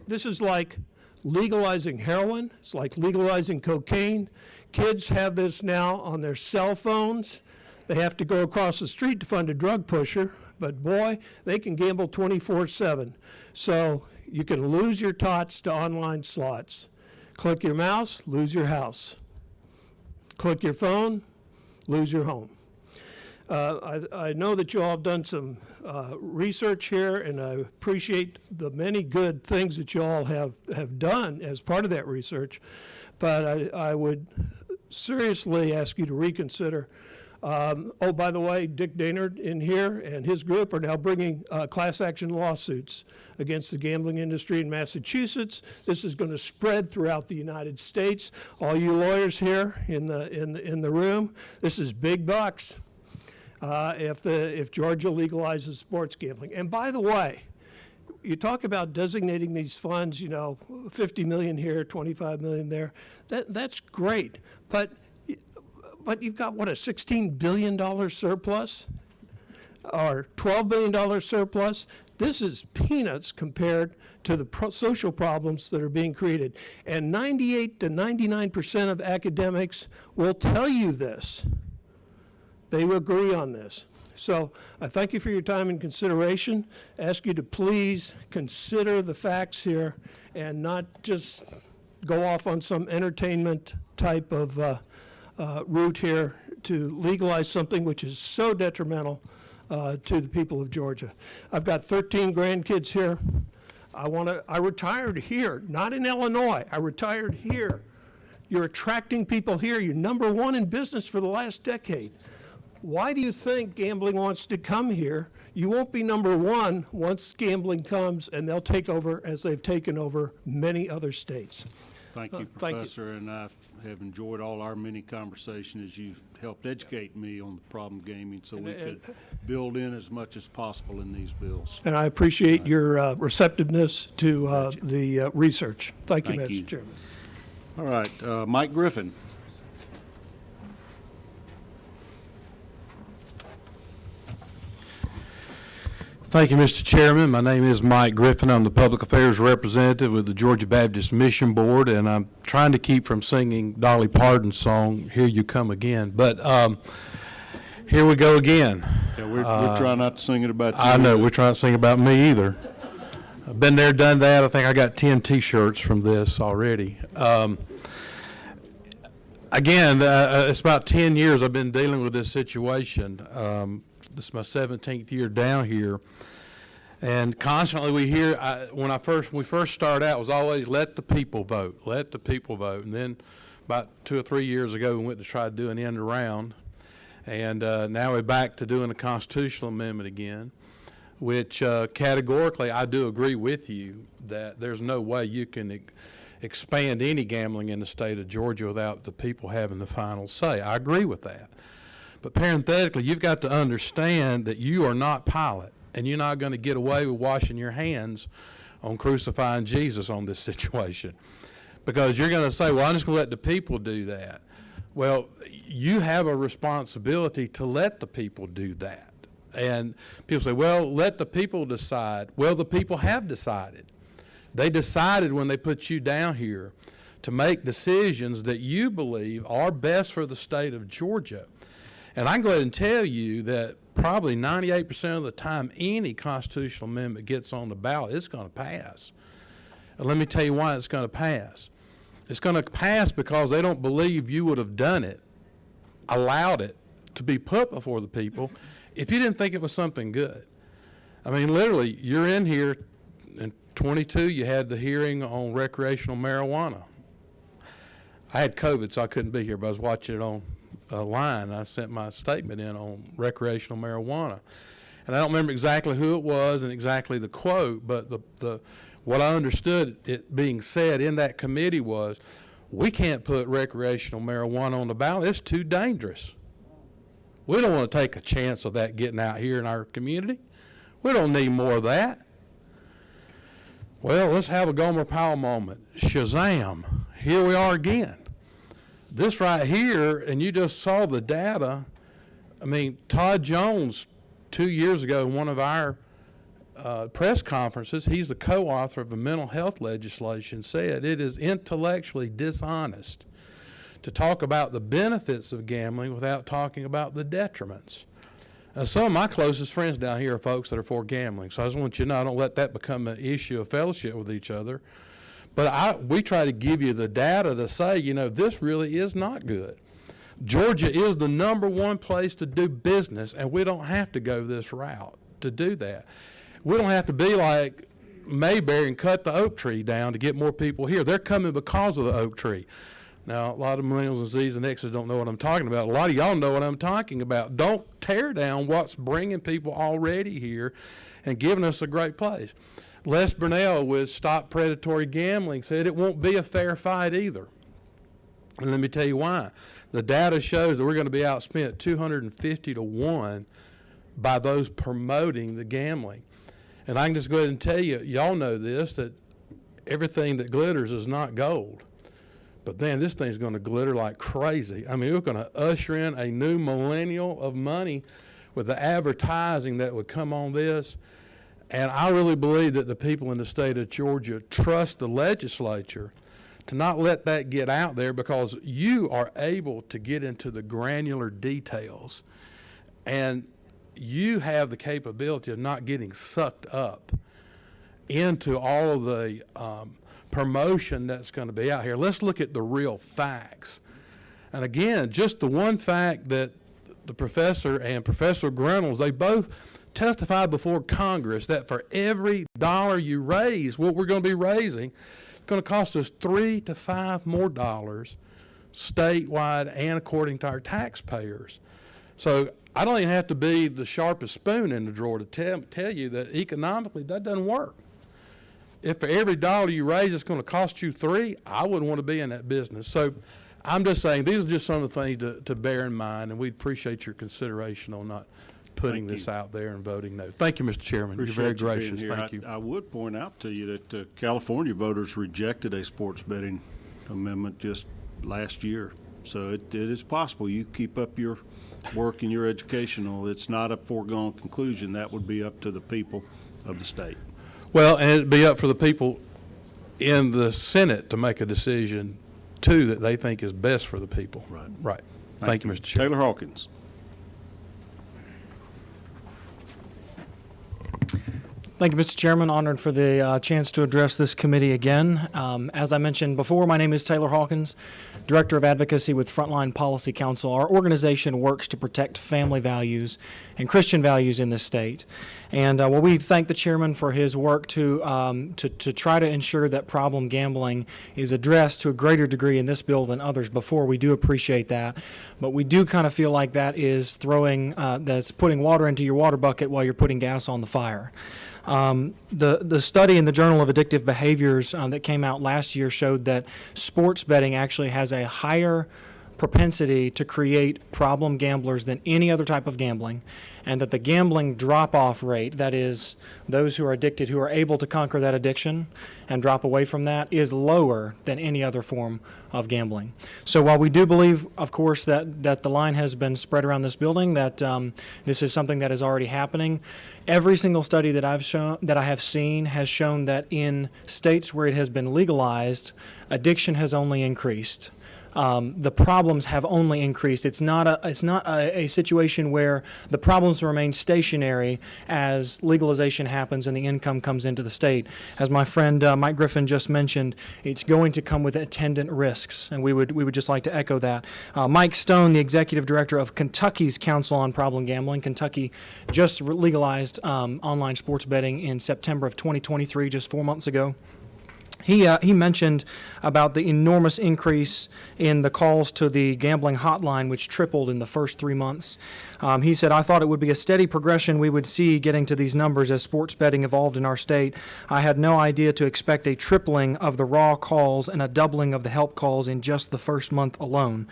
this is like legalizing heroin. It's like legalizing cocaine. Kids have this now on their cell phones. They have to go across the street to find a drug pusher, but boy, they can gamble 24/7. So you can lose your tots to online slots. Click your mouse, lose your house. Click your phone, lose your home. I know that you all have done some research here, and I appreciate the many good things that you all have done as part of that research, but I would seriously ask you to reconsider. Oh, by the way, Dick Daynard in here and his group are now bringing class action lawsuits against the gambling industry in Massachusetts. This is going to spread throughout the United States. All you lawyers here in the room, this is big bucks if Georgia legalizes sports gambling. And by the way, you talk about designating these funds, you know, 50 million here, 25 million there. That's great, but you've got, what, a $16 billion surplus or $12 billion surplus? This is peanuts compared to the social problems that are being created. And 98 to 99% of academics will tell you this. They will agree on this. So I thank you for your time and consideration. Ask you to please consider the facts here and not just go off on some entertainment type of route here to legalize something which is so detrimental to the people of Georgia. I've got 13 grandkids here. I retired here, not in Illinois. I retired here. You're attracting people here. You're number one in business for the last decade. Why do you think gambling wants to come here? You won't be number one once gambling comes, and they'll take over as they've taken over many other states. Thank you, Professor, and I have enjoyed all our many conversations as you've helped educate me on the problem of gaming so we could build in as much as possible in these bills. And I appreciate your receptiveness to the research. Thank you, Mr. Chairman. All right, Mike Griffin. Thank you, Mr. Chairman. My name is Mike Griffin. I'm the Public Affairs Representative with the Georgia Baptist Mission Board, and I'm trying to keep from singing Dolly Parton's song, Here You Come Again. But here we go again. Yeah, we're trying not to sing it about you. I know, we're trying to sing about me either. I've been there, done that. I think I got 10 T-shirts from this already. Again, it's about 10 years I've been dealing with this situation. This is my 17th year down here, and constantly we hear. When we first started out, it was always let the people vote, let the people vote. And then about 2 or 3 years ago, we went to try to do an end around, and now we're back to doing a constitutional amendment again, which categorically I do agree with you that there's no way you can expand any gambling in the state of Georgia without the people having the final say. I agree with that. But parenthetically, you've got to understand that you are not Pilate, and you're not going to get away with washing your hands on crucifying Jesus on this situation. Because you're going to say, well, I'm just going to let the people do that. Well, you have a responsibility to let the people do that. And people say, well, let the people decide. Well, the people have decided. They decided when they put you down here to make decisions that you believe are best for the state of Georgia. And I can go ahead and tell you that probably 98% of the time any constitutional amendment gets on the ballot, it's going to pass. And let me tell you why it's going to pass. It's going to pass because they don't believe you would have done it, allowed it to be put before the people if you didn't think it was something good. I mean, literally, you're in here in 22, you had the hearing on recreational marijuana. I had COVID, so I couldn't be here, but I was watching it on line. I sent my statement in on recreational marijuana, and I don't remember exactly who it was and exactly the quote, but what I understood it being said in that committee was, we can't put recreational marijuana on the ballot. It's too dangerous. We don't want to take a chance of that getting out here in our community. We don't need more of that. Well, let's have a Gomer Powell moment. Shazam! Here we are again. This right here, and you just saw the data. I mean, Todd Jones, 2 years ago in one of our press conferences, he's the co-author of a mental health legislation, said it is intellectually dishonest to talk about the benefits of gambling without talking about the detriments. Some of my closest friends down here are folks that are for gambling, so I just want you to know I don't let that become an issue of fellowship with each other. But we try to give you the data to say, this really is not good. Georgia is the #1 place to do business, and we don't have to go this route to do that. We don't have to be like Mayberry and cut the oak tree down to get more people here. They're coming because of the oak tree. Now, a lot of millennials and Zs and Xs don't know what I'm talking about. A lot of y'all know what I'm talking about. Don't tear down what's bringing people already here and giving us a great place. Les Burnell with Stop Predatory Gambling said it won't be a fair fight either. And let me tell you why. The data shows that we're going to be outspent 250 to 1 by those promoting the gambling. And I can just go ahead and tell you, y'all know this, that everything that glitters is not gold. But then this thing's going to glitter like crazy. I mean, we're going to usher in a new millennial of money with the advertising that would come on this. And I really believe that the people in the state of Georgia trust the legislature to not let that get out there, because you are able to get into the granular details. And you have the capability of not getting sucked up into all of the promotion that's going to be out here. Let's look at the real facts. And again, just the one fact that the professor and Professor Grunnels, they both testified before Congress that for every dollar you raise, what we're going to be raising, it's going to cost us $3 to $5 more statewide and according to our taxpayers. So I don't even have to be the sharpest spoon in the drawer to tell you that economically that doesn't work. If for every dollar you raise it's going to cost you $3, I wouldn't want to be in that business. So I'm just saying these are just some of the things to bear in mind, and we'd appreciate your consideration on not putting this out there and voting no. Thank you, Mr. Chairman. You're very gracious. Thank you. I would point out to you that California voters rejected a sports betting amendment just last year. So it is possible. You keep up your work and your educational. It's not a foregone conclusion. That would be up to the people of the state. Well, and it'd be up for the people in the Senate to make a decision, too, that they think is best for the people. Right. Right. Thank you, Mr. Chairman. Taylor Hawkins. Thank you, Mr. Chairman. Honored for the chance to address this committee again. As I mentioned before, my name is Taylor Hawkins, Director of Advocacy with Frontline Policy Council. Our organization works to protect family values and Christian values in this state. And we thank the chairman for his work to try to ensure that problem gambling is addressed to a greater degree in this bill than others before. We do appreciate that. But we do kind of feel like that is that's putting water into your water bucket while you're putting gas on the fire. The study in the Journal of Addictive Behaviors that came out last year showed that sports betting actually has a higher propensity to create problem gamblers than any other type of gambling, and that the gambling drop-off rate, that is, those who are addicted who are able to conquer that addiction and drop away from that, is lower than any other form of gambling. So while we do believe, of course, that the line has been spread around this building, that this is something that is already happening, every single study that I have seen has shown that in states where it has been legalized, addiction has only increased. The problems have only increased. It's not a situation where the problems remain stationary as legalization happens and the income comes into the state. As my friend Mike Griffin just mentioned, it's going to come with attendant risks, and we would just like to echo that. Mike Stone, the executive director of Kentucky's Council on Problem Gambling, Kentucky just legalized online sports betting in September of 2023, just 4 months ago. He mentioned about the enormous increase in the calls to the gambling hotline, which tripled in the first 3 months. He said, "I thought it would be a steady progression we would see getting to these numbers as sports betting evolved in our state. I had no idea to expect a tripling of the raw calls and a doubling of the help calls in just the first month alone."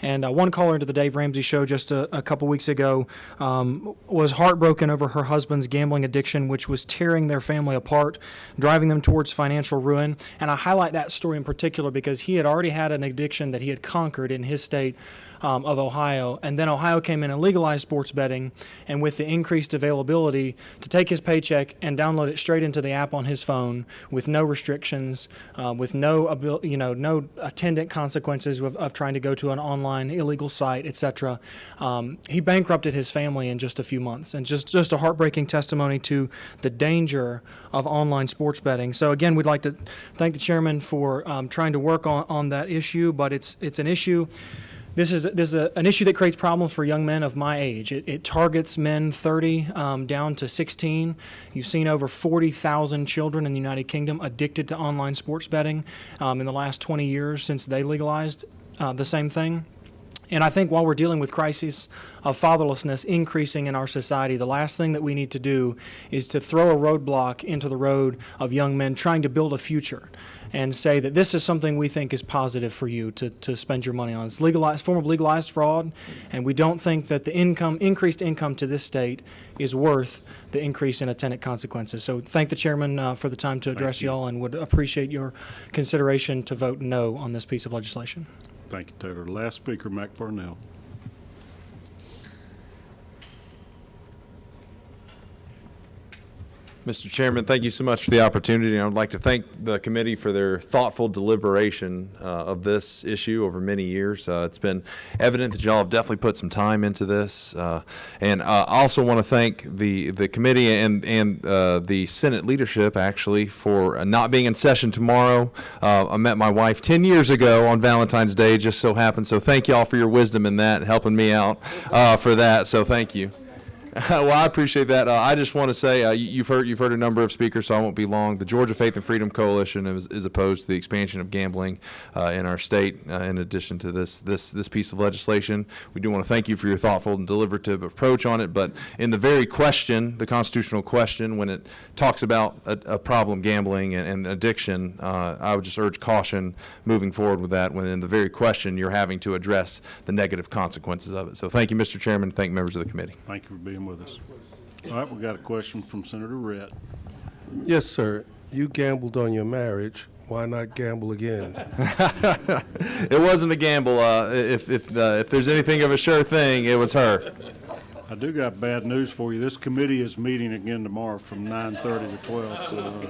And one caller into the Dave Ramsey show just a couple weeks ago was heartbroken over her husband's gambling addiction, which was tearing their family apart, driving them towards financial ruin. heroin. And I highlight that story in particular because he had already had an addiction that he had conquered in his state of Ohio. And then Ohio came in and legalized sports betting, and with the increased availability to take his paycheck and download it straight into the app on his phone with no restrictions, with no attendant consequences of trying to go to an online illegal site, etc. He bankrupted his family in just a few months, and just a heartbreaking testimony to the danger of online sports betting. So again, we'd like to thank the chairman for trying to work on that issue, but it's an issue. This is an issue that creates problems for young men of my age. It targets men 30 down to 16. You've seen over 40,000 children in the United Kingdom addicted to online sports betting in the last 20 years since they legalized the same thing. And I think while we're dealing with crises of fatherlessness increasing in our society, the last thing that we need to do is to throw a roadblock into the road of young men trying to build a future and say that this is something we think is positive for you to spend your money on. It's legalized, form of legalized fraud, and we don't think that the increased income to this state is worth the increase in attendant consequences. So thank the chairman for the time to address y'all, and would appreciate your consideration to vote no on this piece of legislation. Thank you, Taylor. Last speaker, Mac Farnell. Mr. Chairman, thank you so much for the opportunity. I would like to thank the committee for their thoughtful deliberation of this issue over many years. It's been evident that y'all have definitely put some time into this. And I also want to thank the committee and the Senate leadership, actually, for not being in session tomorrow. I met my wife 10 years ago on Valentine's Day, just so happened. So thank y'all for your wisdom in that and helping me out for that. So thank you. Well, I appreciate that. I just want to say you've heard a number of speakers, so I won't be long. The Georgia Faith and Freedom Coalition is opposed to the expansion of gambling in our state. In addition to this piece of legislation, we do want to thank you for your thoughtful and deliberative approach on it. But in the very question, the constitutional question, when it talks about a problem gambling and addiction, I would just urge caution moving forward with that. When in the very question, you're having to address the negative consequences of it. So thank you, Mr. Chairman. Thank members of the committee. Thank you for being with us. All right, we got a question from Senator Rhett. Yes, sir. You gambled on your marriage. Why not gamble again? It wasn't a gamble. If there's anything of a sure thing, it was her. I do got bad news for you. This committee is meeting again tomorrow from 9:30 to 12, so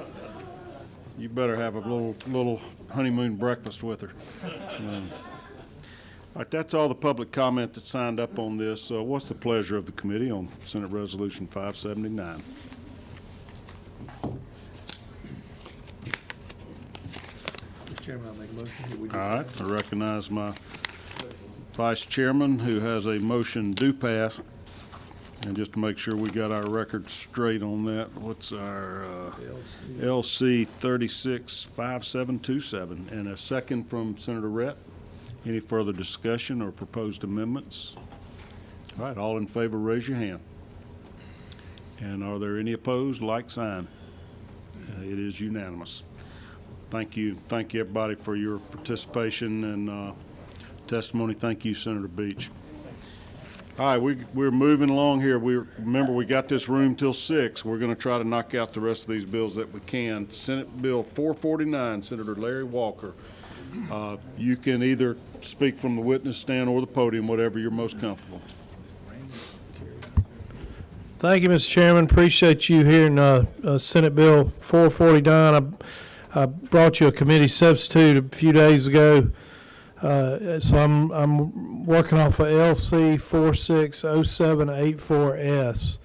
you better have a little honeymoon breakfast with her. All right, that's all the public comment that signed up on this. What's the pleasure of the committee on Senate Resolution 579? Mr. Chairman, I'll make a motion. All right, I recognize my vice chairman who has a motion due pass. And just to make sure we got our record straight on that, what's our LC 365727? And a second from Senator Rhett. Any further discussion or proposed amendments? All right, all in favor, raise your hand. And are there any opposed? Like sign. It is unanimous. Thank you. Thank you, everybody, for your participation and testimony. Thank you, Senator Beach. All right, we're moving along here. Remember, we got this room till 6. We're going to try to knock out the rest of these bills that we can. Senate Bill 449, Senator Larry Walker. You can either speak from the witness stand or the podium, whatever you're most comfortable. Thank you, Mr. Chairman. Appreciate you hearing Senate Bill 449. I brought you a committee substitute a few days ago, so I'm working off of LC 460784S.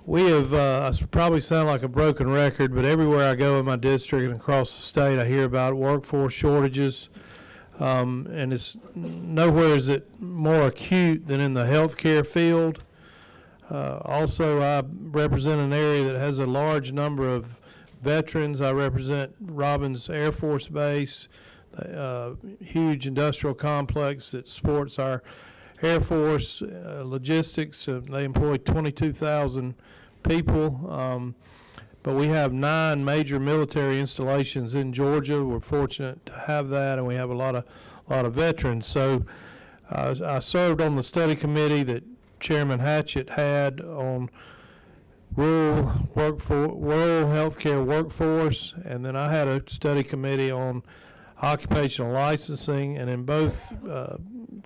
We have, I probably sound like a broken record, but everywhere I go in my district and across the state, I hear about workforce shortages. And it's nowhere is it more acute than in the healthcare field. Also, I represent an area that has a large number of veterans. I represent Robins Air Force Base, a huge industrial complex that supports our Air Force logistics. They employ 22,000 people. But we have 9 major military installations in Georgia. We're fortunate to have that, and we have a lot of veterans. So I served on the study committee that Chairman Hatchett had on rural healthcare workforce, and then I had a study committee on occupational licensing, and in both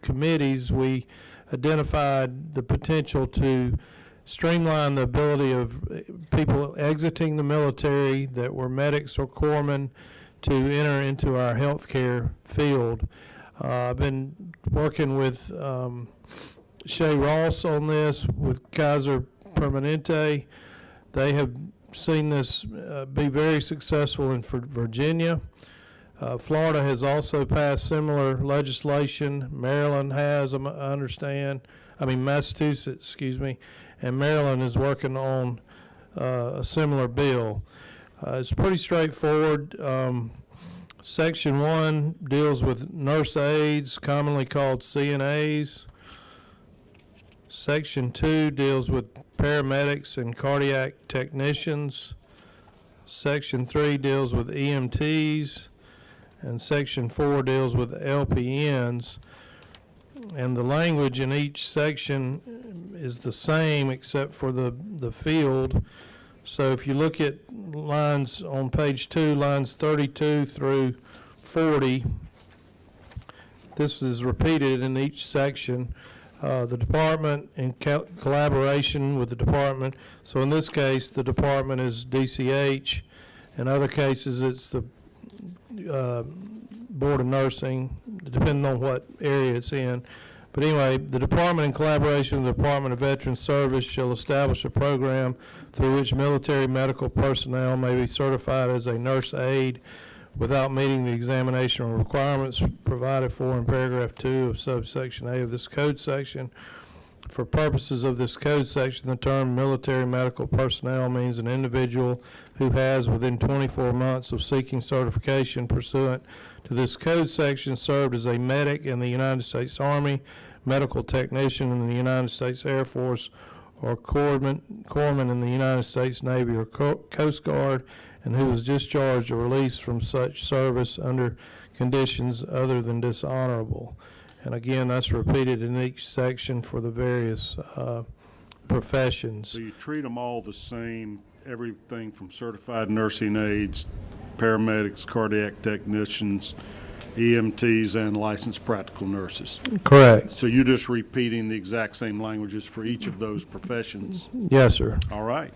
committees, we identified the potential to streamline the ability of people exiting the military that were medics or corpsmen to enter into our healthcare field. I've been working with Shay Ross on this with Kaiser Permanente. They have seen this be very successful in Virginia. Florida has also passed similar legislation. Maryland has, I understand. Massachusetts, excuse me. And Maryland is working on a similar bill. It's pretty straightforward. Section 1 deals with nurse aides, commonly called CNAs. Section 2 deals with paramedics and cardiac technicians. Section 3 deals with EMTs. And Section 4 deals with LPNs. And the language in each section is the same except for the field. So if you look at lines on page 2, lines 32 through 40, this is repeated in each section. The department in collaboration with the department. So in this case, the department is DCH. In other cases, it's the Board of Nursing, depending on what area it's in. But anyway, the department in collaboration with the Department of Veterans Service shall establish a program through which military medical personnel may be certified as a nurse aide without meeting the examination requirements provided for in paragraph 2 of subsection A of this code section. For purposes of this code section, the term military medical personnel means an individual who has, within 24 months of seeking certification pursuant to this code section, served as a medic in the United States Army, medical technician in the United States Air Force, or corpsman in the United States Navy or Coast Guard, and who was discharged or released from such service under conditions other than dishonorable. And again, that's repeated in each section for the various professions. So you treat them all the same, everything from certified nursing aides, paramedics, cardiac technicians, EMTs, and licensed practical nurses. Correct. So you're just repeating the exact same languages for each of those professions? Yes, sir. All right.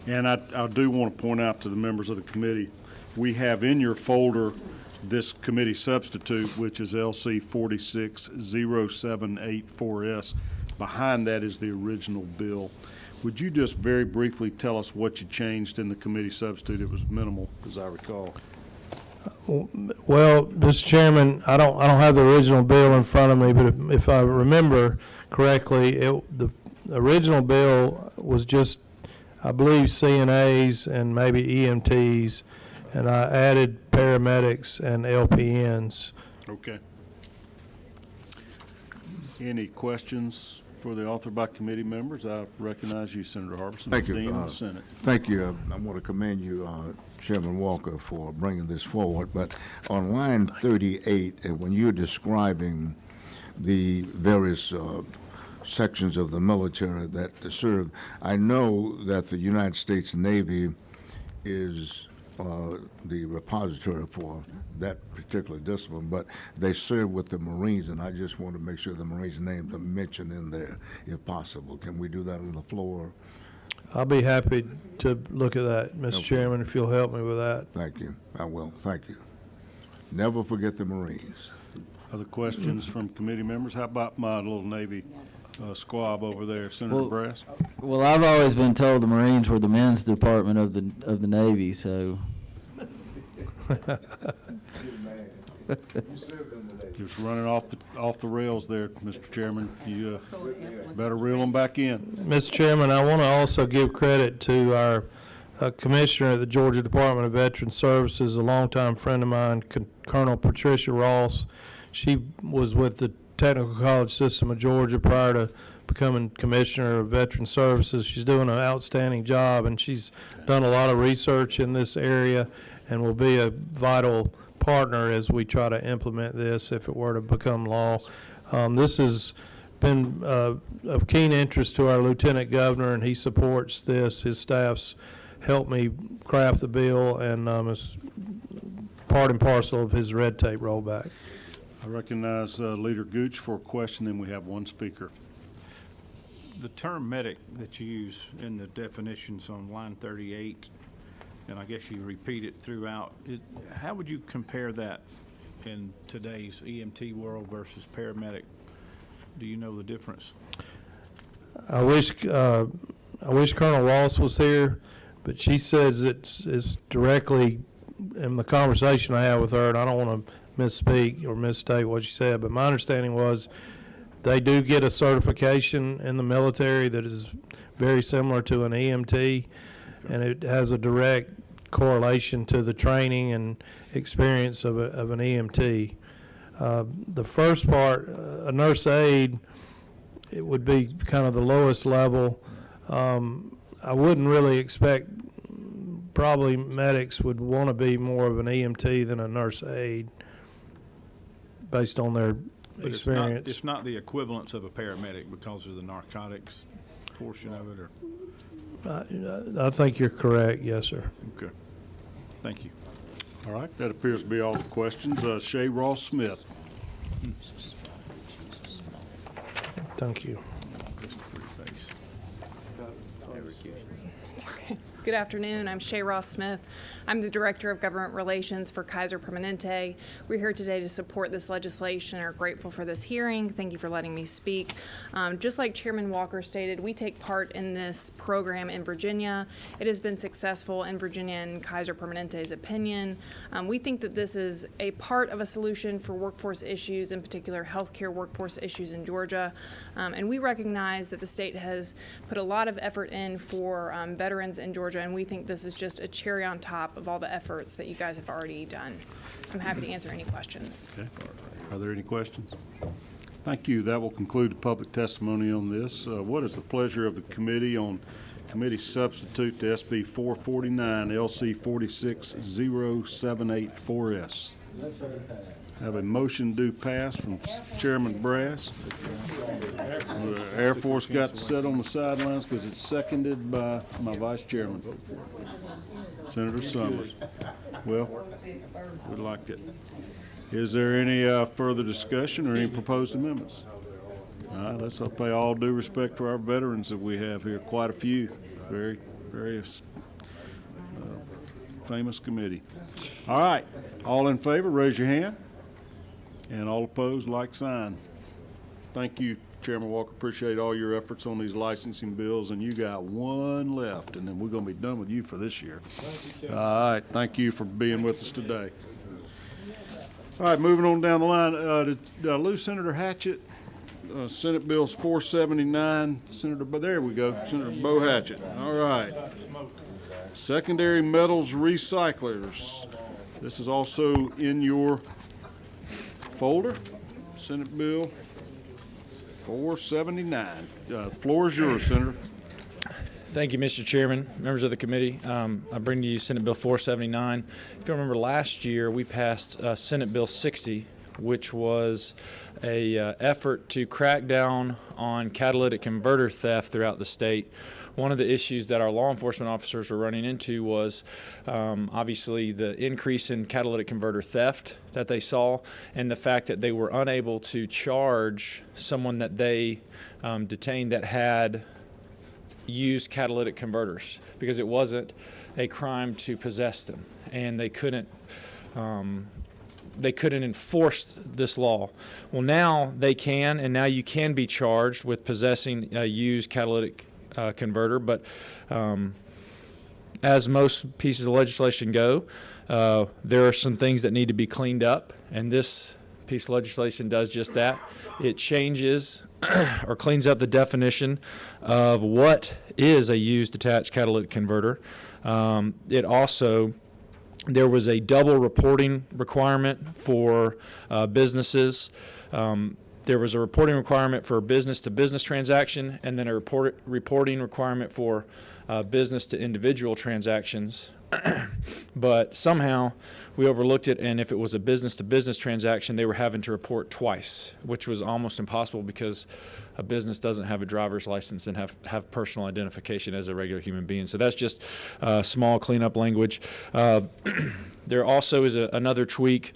And I do want to point out to the members of the committee, we have in your folder this committee substitute, which is LC 460784S. Behind that is the original bill. Would you just very briefly tell us what you changed in the committee substitute? It was minimal, as I recall. Well, Mr. Chairman, I don't have the original bill in front of me, but if I remember correctly, the original bill was just, I believe, CNAs and maybe EMTs, and I added paramedics and LPNs. Okay. Any questions for the author by committee members? I recognize you, Senator Harbison. Thank you. Dean of the Senate. Thank you. I want to commend you, Chairman Walker, for bringing this forward. But on line 38, and when you're describing the various sections of the military that serve, I know that the United States Navy is the repository for that particular discipline, but they serve with the Marines, and I just want to make sure the Marines' names are mentioned in there, if possible. Can we do that on the floor? I'll be happy to look at that, Mr. Chairman, if you'll help me with that. Thank you. I will. Thank you. Never forget the Marines. Other questions from committee members? How about my little Navy squab over there, Senator Brass? Well, I've always been told the Marines were the men's department of the Navy, so. Just running off the rails there, Mr. Chairman. You better reel them back in. Mr. Chairman, I want to also give credit to our commissioner at the Georgia Department of Veterans Services, a longtime friend of mine, Colonel Patricia Ross. She was with the Technical College System of Georgia prior to becoming Commissioner of Veterans Services. She's doing an outstanding job, and she's done a lot of research in this area and will be a vital partner as we try to implement this if it were to become law. This is been of keen interest to our Lieutenant Governor, and he supports this. His staff's helped me craft the bill, and it's part and parcel of his red tape rollback. I recognize Leader Gooch for a question, then we have one speaker. The term medic that you use in the definitions on line 38, and I guess you repeat it throughout, how would you compare that in today's EMT world versus paramedic? Do you know the difference? I wish Colonel Ross was here, but she says it's directly in the conversation I had with her, and I don't want to misspeak or misstate what she said, but my understanding was they do get a certification in the military that is very similar to an EMT, and it has a direct correlation to the training and experience of an EMT. The first part, a nurse aide, it would be kind of the lowest level. I wouldn't really expect, probably medics would want to be more of an EMT than a nurse aide based on their But experience. It's not the equivalence of a paramedic because of the narcotics portion of it, or? I think you're correct, yes, sir. Okay. Thank you. All right, that appears to be all the questions. Shay Ross Smith. Thank you. Good afternoon. I'm Shay Ross Smith. I'm the Director of Government Relations for Kaiser Permanente. We're here today to support this legislation and are grateful for this hearing. Thank you for letting me speak. Just like Chairman Walker stated, we take part in this program in Virginia. It has been successful in Virginia in Kaiser Permanente's opinion. We think that this is a part of a solution for workforce issues, in particular healthcare workforce issues in Georgia. And we recognize that the state has put a lot of effort in for veterans in Georgia, and we think this is just a cherry on top of all the efforts that you guys have already done. I'm happy to answer any questions. Okay. Are there any questions? Thank you. That will conclude the public testimony on this. What is the pleasure of the committee on committee substitute to SB 449 LC 46078-4S? Have a motion due pass from Chairman Brass. The Air Force got to sit on the sidelines because it's seconded by my vice chairman, Senator Summers. Well, we liked it. Is there any further discussion or any proposed amendments? All right, let's pay all due respect for our veterans that we have here, quite a few, various famous committee. All right, all in favor, raise your hand. And all opposed, like sign. Thank you, Chairman Walker. Appreciate all your efforts on these licensing bills, and you got one left, and then we're going to be done with you for this year. All right, thank you for being with us today. All right, moving on down the line, to lose Senator Hatchett, Senate Bills 479. There we go, Senator Bo Hatchett. All right. Secondary metals recyclers. This is also in your folder, Senate Bill 479. Floor is yours, Senator. Thank you, Mr. Chairman, members of the committee. I bring to you Senate Bill 479. If you remember last year, we passed Senate Bill 60, which was a effort to crack down on catalytic converter theft throughout the state. One of the issues that our law enforcement officers were running into was obviously the increase in catalytic converter theft that they saw, and the fact that they were unable to charge someone that they detained that had used catalytic converters because it wasn't a crime to possess them, and they couldn't enforce this law. Well, now they can, and now you can be charged with possessing a used catalytic converter, but as most pieces of legislation go, there are some things that need to be cleaned up, and this piece of legislation does just that. It changes or cleans up the definition of what is a used attached catalytic converter. It also, there was a double reporting requirement for businesses. There was a reporting requirement for business-to-business transaction, and then a reporting requirement for business-to-individual transactions, But somehow we overlooked it, and if it was a business-to-business transaction, they were having to report twice, which was almost impossible because a business doesn't have a driver's license and have personal identification as a regular human being. So that's just small cleanup language. There also is another tweak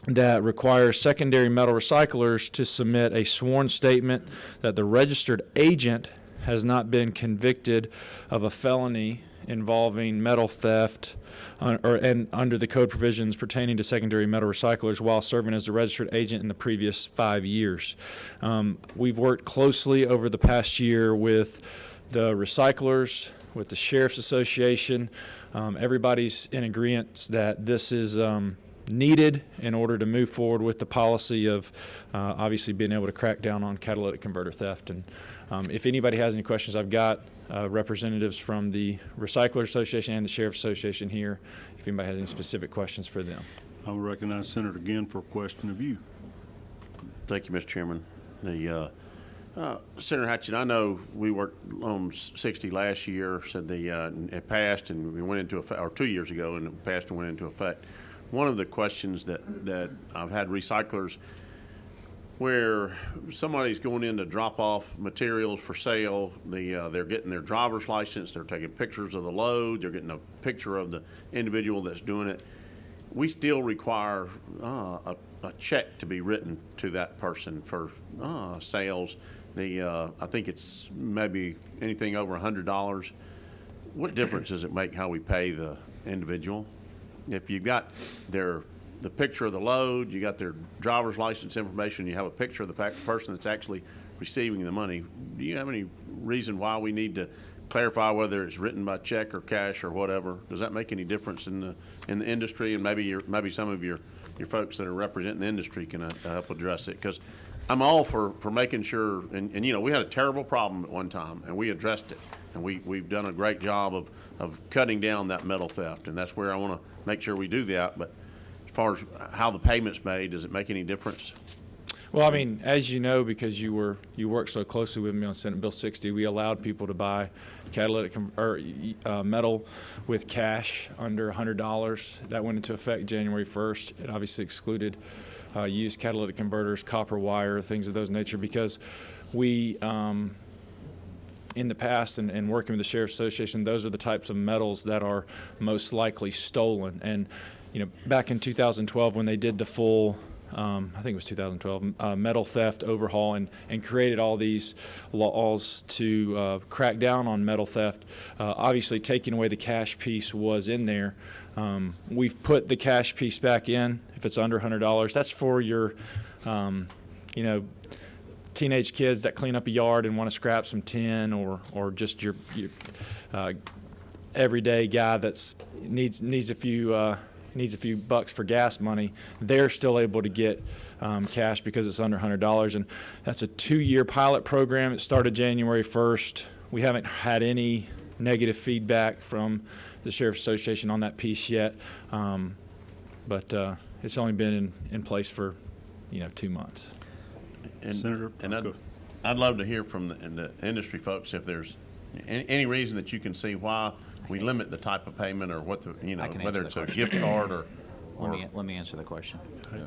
that requires secondary metal recyclers to submit a sworn statement that the registered agent has not been convicted of a felony involving metal theft and under the code provisions pertaining to secondary metal recyclers while serving as a registered agent in the previous 5 years. We've worked closely over the past year with the recyclers, with the Sheriff's Association. Everybody's in agreement that this is needed in order to move forward with the policy of obviously being able to crack down on catalytic converter theft. And if anybody has any questions, I've got representatives from the Recyclers Association and the Sheriff's Association here if anybody has any specific questions for them. I will recognize Senator again for a question of you. Thank you, Mr. Chairman. Senator Hatchett, I know we worked on 60 last year, said it passed and we went into effect, or 2 years ago, and it passed and went into effect. One of the questions that I've had recyclers where somebody's going in to drop off materials for sale, they're getting their driver's license, they're taking pictures of the load, they're getting a picture of the individual that's doing it. We still require a check to be written to that person for sales. I think it's maybe anything over $100. What difference does it make how we pay the individual? If you've got the picture of the load, you got their driver's license information, you have a picture of the person that's actually receiving the money, do you have any reason why we need to clarify whether it's written by check or cash or whatever? Does that make any difference in the industry? And maybe some of your folks that are representing the industry can help address it, because I'm all for making sure, and you know, we had a terrible problem at one time and we addressed it, and we've done a great job of cutting down that metal theft, and that's where I want to make sure we do that. But as far as how the payment's made, does it make any difference? Well, I mean, as you know, because you worked so closely with me on Senate Bill 60, we allowed people to buy catalytic metal with cash under $100. That went into effect January 1st. It obviously excluded used catalytic converters, copper wire, things of those nature, because we, in the past and working with the Sheriff's Association, those are the types of metals that are most likely stolen. And, you know, back in 2012 when they did the full, I think it was 2012, metal theft overhaul and created all these laws to crack down on metal theft, obviously taking away the cash piece was in there. We've put the cash piece back in if it's under $100. That's for your, you know, teenage kids that clean up a yard and want to scrap some tin, or just your everyday guy that's needs a few bucks for gas money. They're still able to get cash because it's under $100, and that's a 2-year pilot program. It started January 1st. We haven't had any negative feedback from the Sheriff's Association on that piece yet, but it's only been in place for 2 months. And, Senator, I'd love to hear from the industry folks if there's any reason that you can see why we limit the type of payment, or what whether it's a gift card or. Let me answer the question.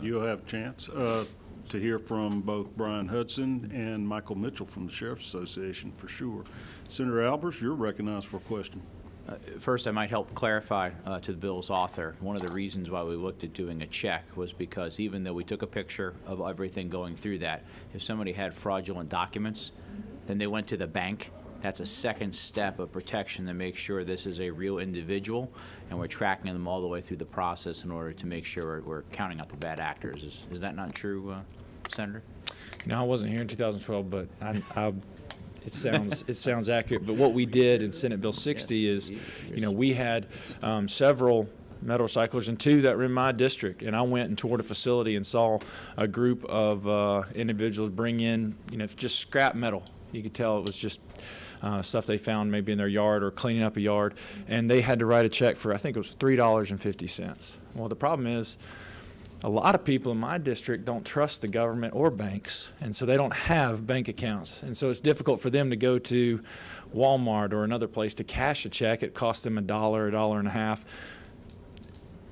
You'll have a chance to hear from both Brian Hudson and Michael Mitchell from the Sheriff's Association for sure. Senator Albers, you're recognized for a question. First, I might help clarify to the bill's author. One of the reasons why we looked at doing a check was because even though we took a picture of everything going through that, if somebody had fraudulent documents, then they went to the bank. That's a second step of protection to make sure this is a real individual, and we're tracking them all the way through the process in order to make sure we're counting out the bad actors. Is that not true, Senator? No, I wasn't here in 2012, but it sounds accurate. But what we did in Senate Bill 60 is, we had several metal recyclers, and 2 that were in my district, and I went and toured a facility and saw a group of individuals bring in, just scrap metal. You could tell it was just stuff they found maybe in their yard or cleaning up a yard, and they had to write a check for, I think it was $3.50. Well, the problem is a lot of people in my district don't trust the government or banks, and so they don't have bank accounts. And so it's difficult for them to go to Walmart or another place to cash a check. It costs them $1, $1.50.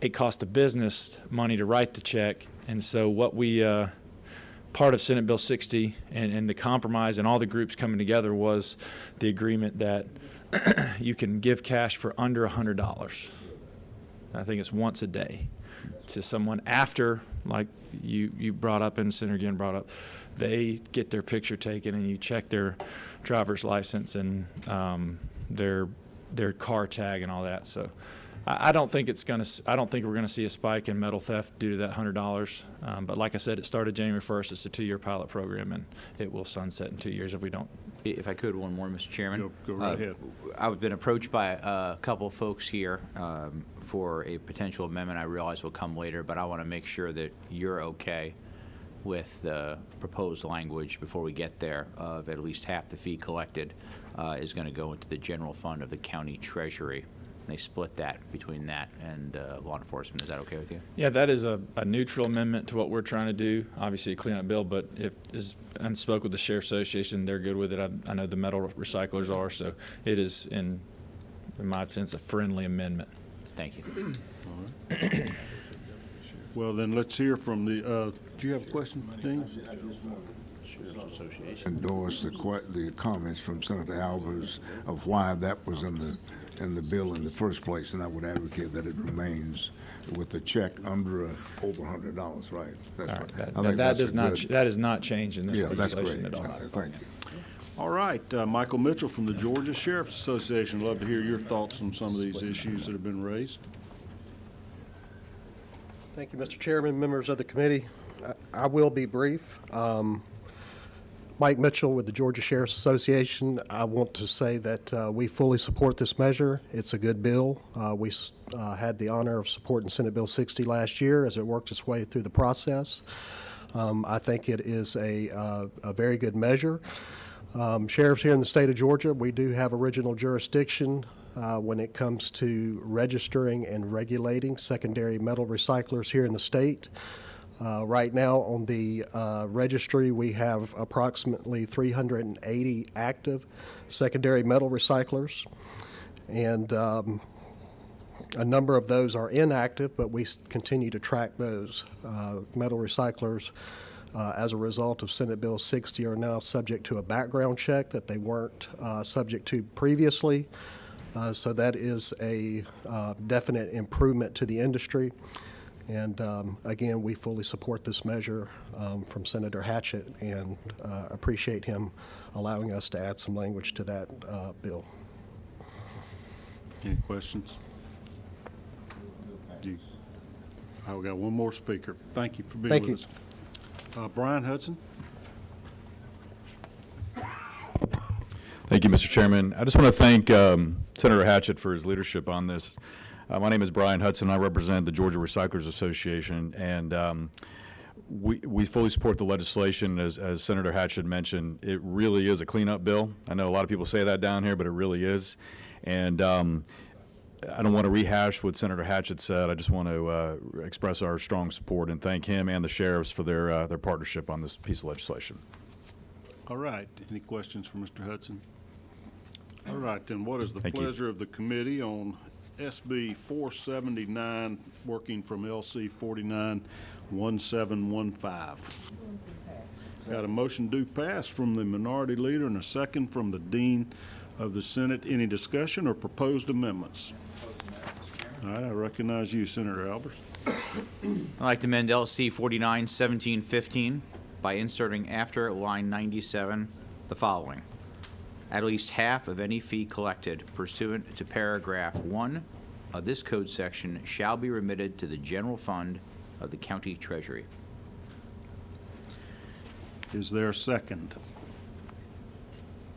It costs a business money to write the check. And so what we, part of Senate Bill 60 and the compromise and all the groups coming together was the agreement that you can give cash for under $100. I think it's once a day to someone after, like you brought up and Senator Ginn brought up, they get their picture taken and you check their driver's license and their car tag and all that. So I don't think I don't think we're gonna see a spike in metal theft due to that $100. But like I said, it started January 1st. It's a 2-year pilot program, and it will sunset in 2 years if we don't. If I could, one more, Mr. Chairman. Go right ahead. I've been approached by a couple of folks here for a potential amendment I realize will come later, but I want to make sure that you're okay with the proposed language before we get there of at least half the fee collected is going to go into the general fund of the county treasury. They split that between that and law enforcement. Is that okay with you? Yeah, that is a neutral amendment to what we're trying to do. Obviously, a cleanup bill, but I spoke with the Sheriff's Association. They're good with it. I know the metal recyclers are, so it is, in my sense, a friendly amendment. Thank you. All right. Well, then let's hear from the, do you have a question, Dean? Endorse the comments from Senator Albers of why that was in the bill in the first place, and I would advocate that it remains with the check under over $100, right? That's All right. right. I think That that's does not change in this Yeah, that's legislation great. at all. Okay, thank you. All right, Michael Mitchell from the Georgia Sheriff's Association. Love to hear your thoughts on some of these issues that have been raised. Thank you, Mr. Chairman, members of the committee. I will be brief. Mike Mitchell with the Georgia Sheriff's Association. I want to say that we fully support this measure. It's a good bill. We had the honor of supporting Senate Bill 60 last year as it worked its way through the process. I think it is a very good measure. Sheriffs here in the state of Georgia, we do have original jurisdiction when it comes to registering and regulating secondary metal recyclers here in the state. Right now on the registry, we have approximately 380 active secondary metal recyclers, and a number of those are inactive, but we continue to track those. Metal recyclers, as a result of Senate Bill 60, are now subject to a background check that they weren't subject to previously. So that is a definite improvement to the industry. And again, we fully support this measure from Senator Hatchett and appreciate him allowing us to add some language to that bill. Any questions? I've got one more speaker. Thank you for being with us. Brian Hudson. Thank you, Mr. Chairman. I just want to thank Senator Hatchett for his leadership on this. My name is Brian Hudson. I represent the Georgia Recyclers Association, and we fully support the legislation. As Senator Hatchett mentioned, it really is a cleanup bill. I know a lot of people say that down here, but it really is. And I don't want to rehash what Senator Hatchett said. I just want to express our strong support and thank him and the sheriffs for their partnership on this piece of legislation. All right. Any questions for Mr. Hudson? All right, then what is the Thank you. pleasure of the committee on SB 479, working from LC 491715? Got a motion to pass from the minority leader and a second from the dean of the Senate. Any discussion or proposed amendments? All right, I recognize you, Senator Albers. I'd like to amend LC 491715 by inserting after line 97 the following. At least half of any fee collected pursuant to paragraph 1 of this code section shall be remitted to the general fund of the county treasury. Is there a second?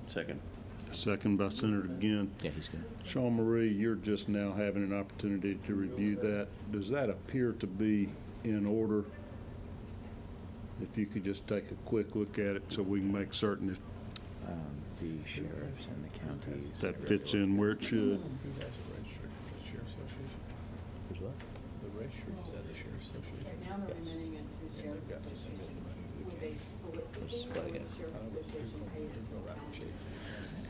Second. Second by Senator Ginn. Yeah, he's good. Sean Marie, you're just now having an opportunity to review that. Does that appear to be in order? If you could just take a quick look at it so we can make certain if The sheriffs and the counties. that fits in where it should. Now they're remitting it to the Sheriff Association. Would they split the Sheriff Association pay it to the county?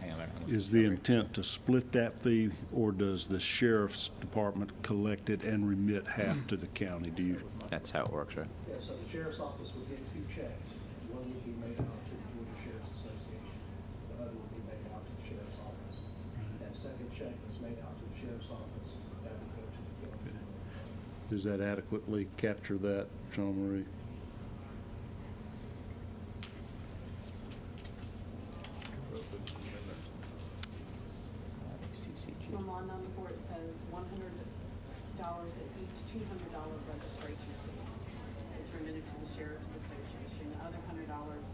Hang on a minute. Is the intent to split that fee, or does the sheriff's department collect it and remit half to the county? Do you? That's how it works, right? Yeah, so the sheriff's office would get 2 checks. One would be made out to the Georgia Sheriff's Association. The other would be made out to the sheriff's office. That second check that's made out to the sheriff's office, that would go to the county. Does that adequately capture that, Jean Marie? So on line number 4, it says $100 at each $200 registration fee is remitted to the Sheriff's Association. The other $100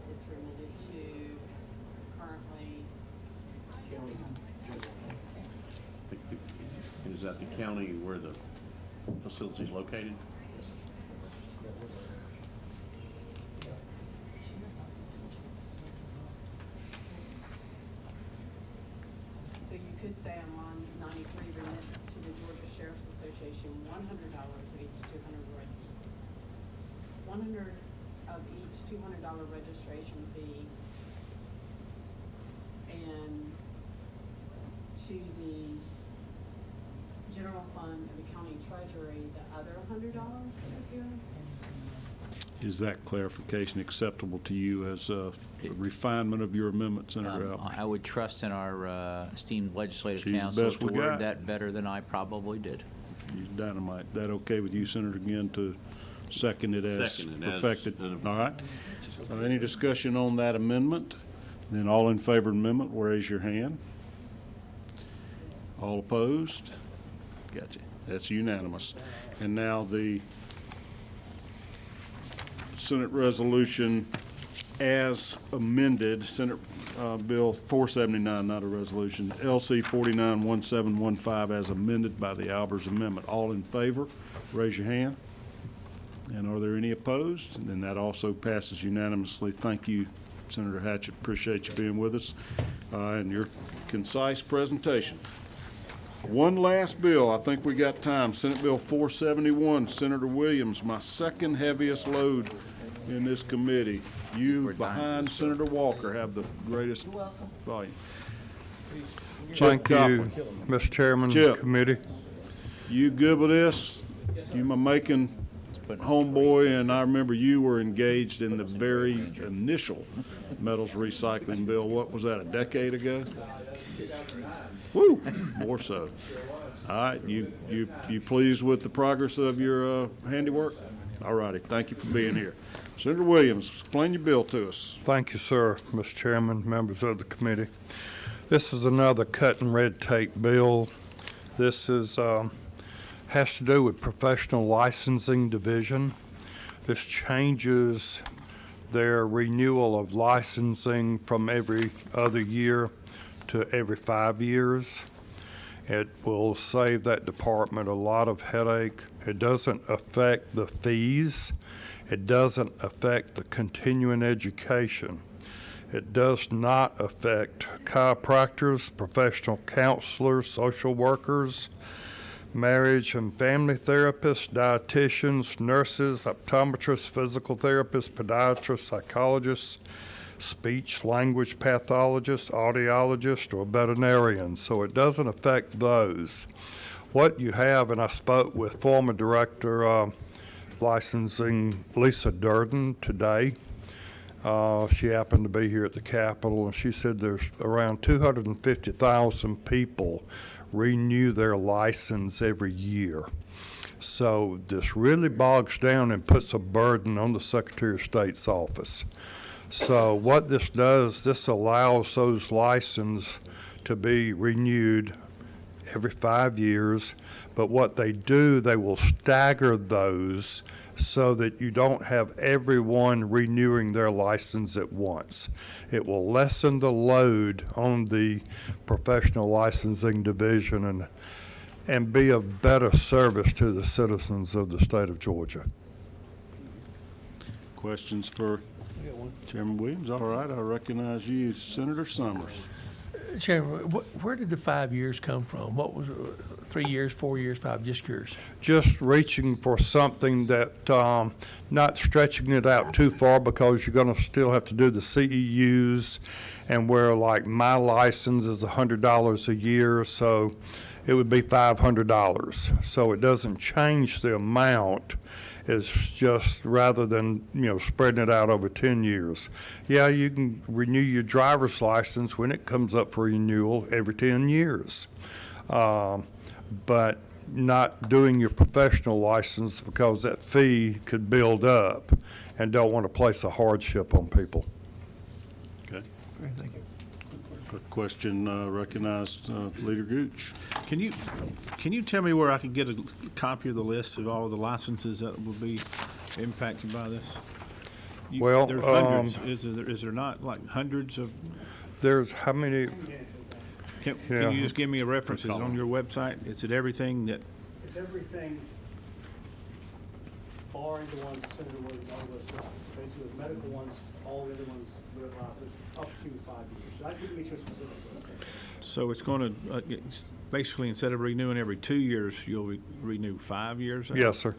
is remitted to currently. Is that the county where the facility is located? So you could say on line 93, remit to the Georgia Sheriff's Association $100 of each 200 100 of each $200 registration fee, and to the general fund of the county treasury, the other $100 Is that clarification acceptable to you as a refinement of your amendment, Senator Alpert? I would trust in our esteemed legislative She's the counsel best to we got. word that better than I probably did. Use dynamite. That okay with you, Senator Ginn, to second it as Second it as- perfected? All right. Any discussion on that amendment? Then all in favor of the amendment, raise your hand. All opposed? Gotcha. That's unanimous. And now the Senate resolution as amended, Senate Bill 479, not a resolution, LC 491715 as amended by the Albers Amendment. All in favor, raise your hand. And are there any opposed? And then that also passes unanimously. Thank you, Senator Hatchett. Appreciate you being with us and your concise presentation. One last bill. I think we got time. Senate Bill 471, Senator Williams, my second heaviest load in this committee. You, behind Senator Walker, have the greatest volume. Chip Thank you, Copley. Mr. Chairman, Chip. committee. You good with this? You my Macon homeboy, and I remember you were engaged in the very initial metals recycling bill. What was that, a decade ago? Woo, more so. All right, you pleased with the progress of your handiwork? All righty, thank you for being here. Senator Williams, explain your bill to us. Thank you, sir, Mr. Chairman, members of the committee. This is another cut and red tape bill. This is has to do with professional licensing division. This changes their renewal of licensing from every other year to every 5 years. It will save that department a lot of headache. It doesn't affect the fees. It doesn't affect the continuing education. It does not affect chiropractors, professional counselors, social workers, marriage and family therapists, dietitians, nurses, optometrists, physical therapists, podiatrists, psychologists, speech language pathologists, audiologists, or veterinarians. So it doesn't affect those. What you have, and I spoke with former director licensing Lisa Durden today. She happened to be here at the Capitol, and she said there's around 250,000 people renew their license every year. So this really bogs down and puts a burden on the Secretary of State's office. So what this does, this allows those licenses to be renewed every 5 years, but what they do, they will stagger those so that you don't have everyone renewing their license at once. It will lessen the load on the professional licensing division and be of better service to the citizens of the state of Georgia. Questions for Chairman Williams? All right, I recognize you, Senator Summers. Chairman, where did the 5 years come from? What was 3 years, 4 years, 5? Just curious. Just reaching for something that, not stretching it out too far, because you're going to still have to do the CEUs, and where like my license is $100 a year, so it would be $500. So it doesn't change the amount. It's just, rather than, spreading it out over 10 years. Yeah, you can renew your driver's license when it comes up for renewal every 10 years. But not doing your professional license, because that fee could build up, and don't want to place a hardship on people. Okay. Great, thank you. A question recognized Leader Gooch. Can you tell me where I can get a copy of the list of all the licenses that will be impacted by this? Well, there's hundreds. Is there not like hundreds of? There's how many? Can you just give me a reference? Is it on your website? Is it everything that? It's everything barring the ones that Senator Williams lists. Basically, the medical ones, all the other ones, up to 5 years. I couldn't make you a specific list. So it's going to, basically, instead of renewing every 2 years, you'll renew 5 years? Yes, sir.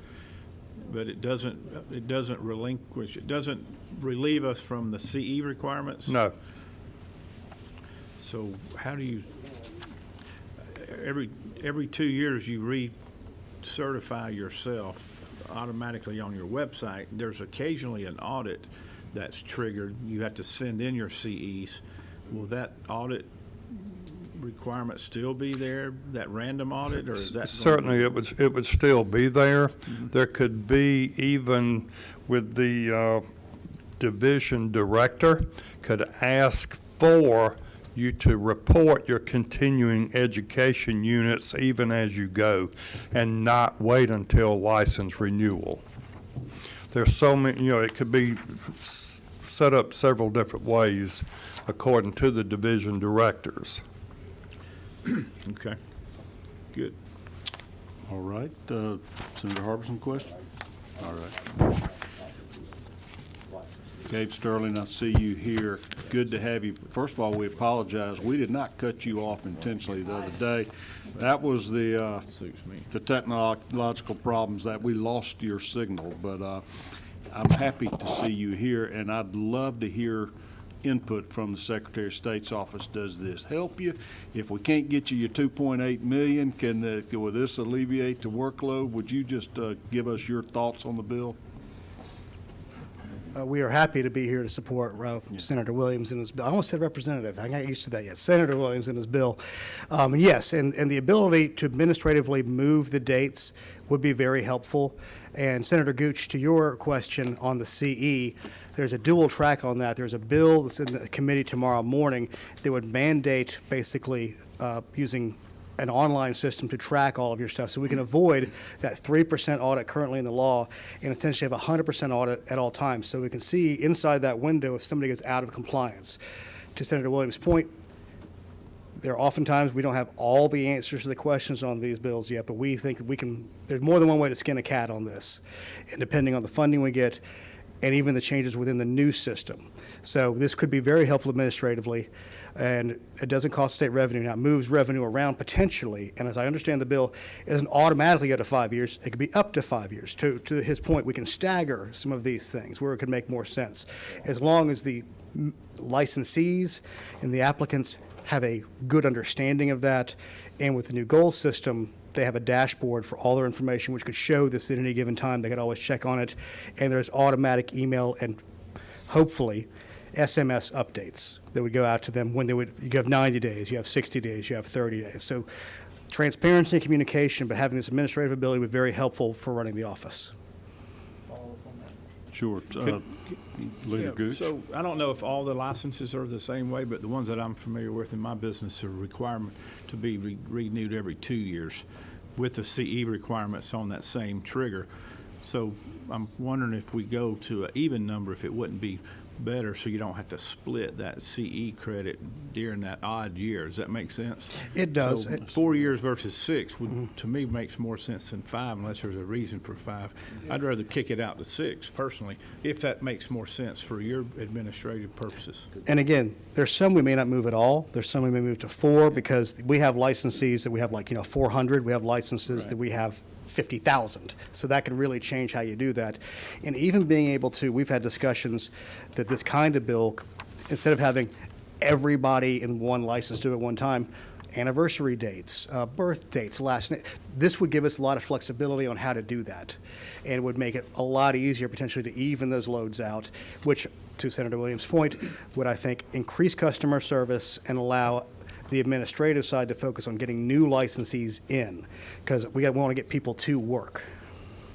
But it doesn't relinquish, it doesn't relieve us from the CE requirements? No. So how do you, every 2 years you recertify yourself automatically on your website. There's occasionally an audit that's triggered. You have to send in your CEs. Will that audit requirement still be there, that random audit, or is that? Certainly, it would still be there. Mm-hmm. There could be, even with the division director, could ask for you to report your continuing education units even as you go, and not wait until license renewal. There's so many, it could be set up several different ways according to the division directors. Okay, good. All right, Senator Harbison, question? All right. Gabe Sterling, I see you here. Good to have you. First of all, we apologize. We did not cut you off intentionally the other day. That was the technological problems that we lost your signal. But I'm happy to see you here, and I'd love to hear input from the Secretary of State's office. Does this help you? If we can't get you your $2.8 million, will this alleviate the workload? Would you just give us your thoughts on the bill? We are happy to be here to support Senator Williams and his bill. I almost said representative. I got used to that yet. Senator Williams and his bill. Yes, and the ability to administratively move the dates would be very helpful. And Senator Gooch, to your question on the CE, there's a dual track on that. There's a bill that's in the committee tomorrow morning that would mandate basically using an online system to track all of your stuff, so we can avoid that 3% audit currently in the law and essentially have a 100% audit at all times. So we can see inside that window if somebody gets out of compliance. To Senator Williams' point, oftentimes we don't have all the answers to the questions on these bills yet, but we think that there's more than one way to skin a cat on this, and depending on the funding we get and even the changes within the new system. So this could be very helpful administratively, and it doesn't cost state revenue. Now, it moves revenue around potentially, and as I understand the bill, it doesn't automatically go to 5 years. It could be up to 5 years. To his point, we can stagger some of these things where it could make more sense, as long as the licensees and the applicants have a good understanding of that. And with the new goal system, they have a dashboard for all their information, which could show this at any given time. They could always check on it, and there's automatic email and hopefully SMS updates that would go out to them when you have 90 days, you have 60 days, you have 30 days. So transparency and communication, but having this administrative ability would be very helpful for running the office. Sure. Leader Gooch. So I don't know if all the licenses are the same way, but the ones that I'm familiar with in my business are a requirement to be renewed every 2 years with the CE requirements on that same trigger. So I'm wondering if we go to an even number, if it wouldn't be better so you don't have to split that CE credit during that odd year. Does that make sense? It does. So 4 years versus 6 would, to me, makes more sense than 5 unless there's a reason for 5. I'd rather kick it out to 6 personally, if that makes more sense for your administrative purposes. And again, there's some we may not move at all. There's some we may move to 4 because we have licensees that we have 400. We have licenses that we have 50,000. So that can really change how you do that. And even being able to, we've had discussions that this kind of bill, instead of having everybody in one license do it at one time, anniversary dates, birth dates, last name, this would give us a lot of flexibility on how to do that. And it would make it a lot easier potentially to even those loads out, which, to Senator Williams' point, would, I think, increase customer service and allow the administrative side to focus on getting new licensees in, because we want to get people to work.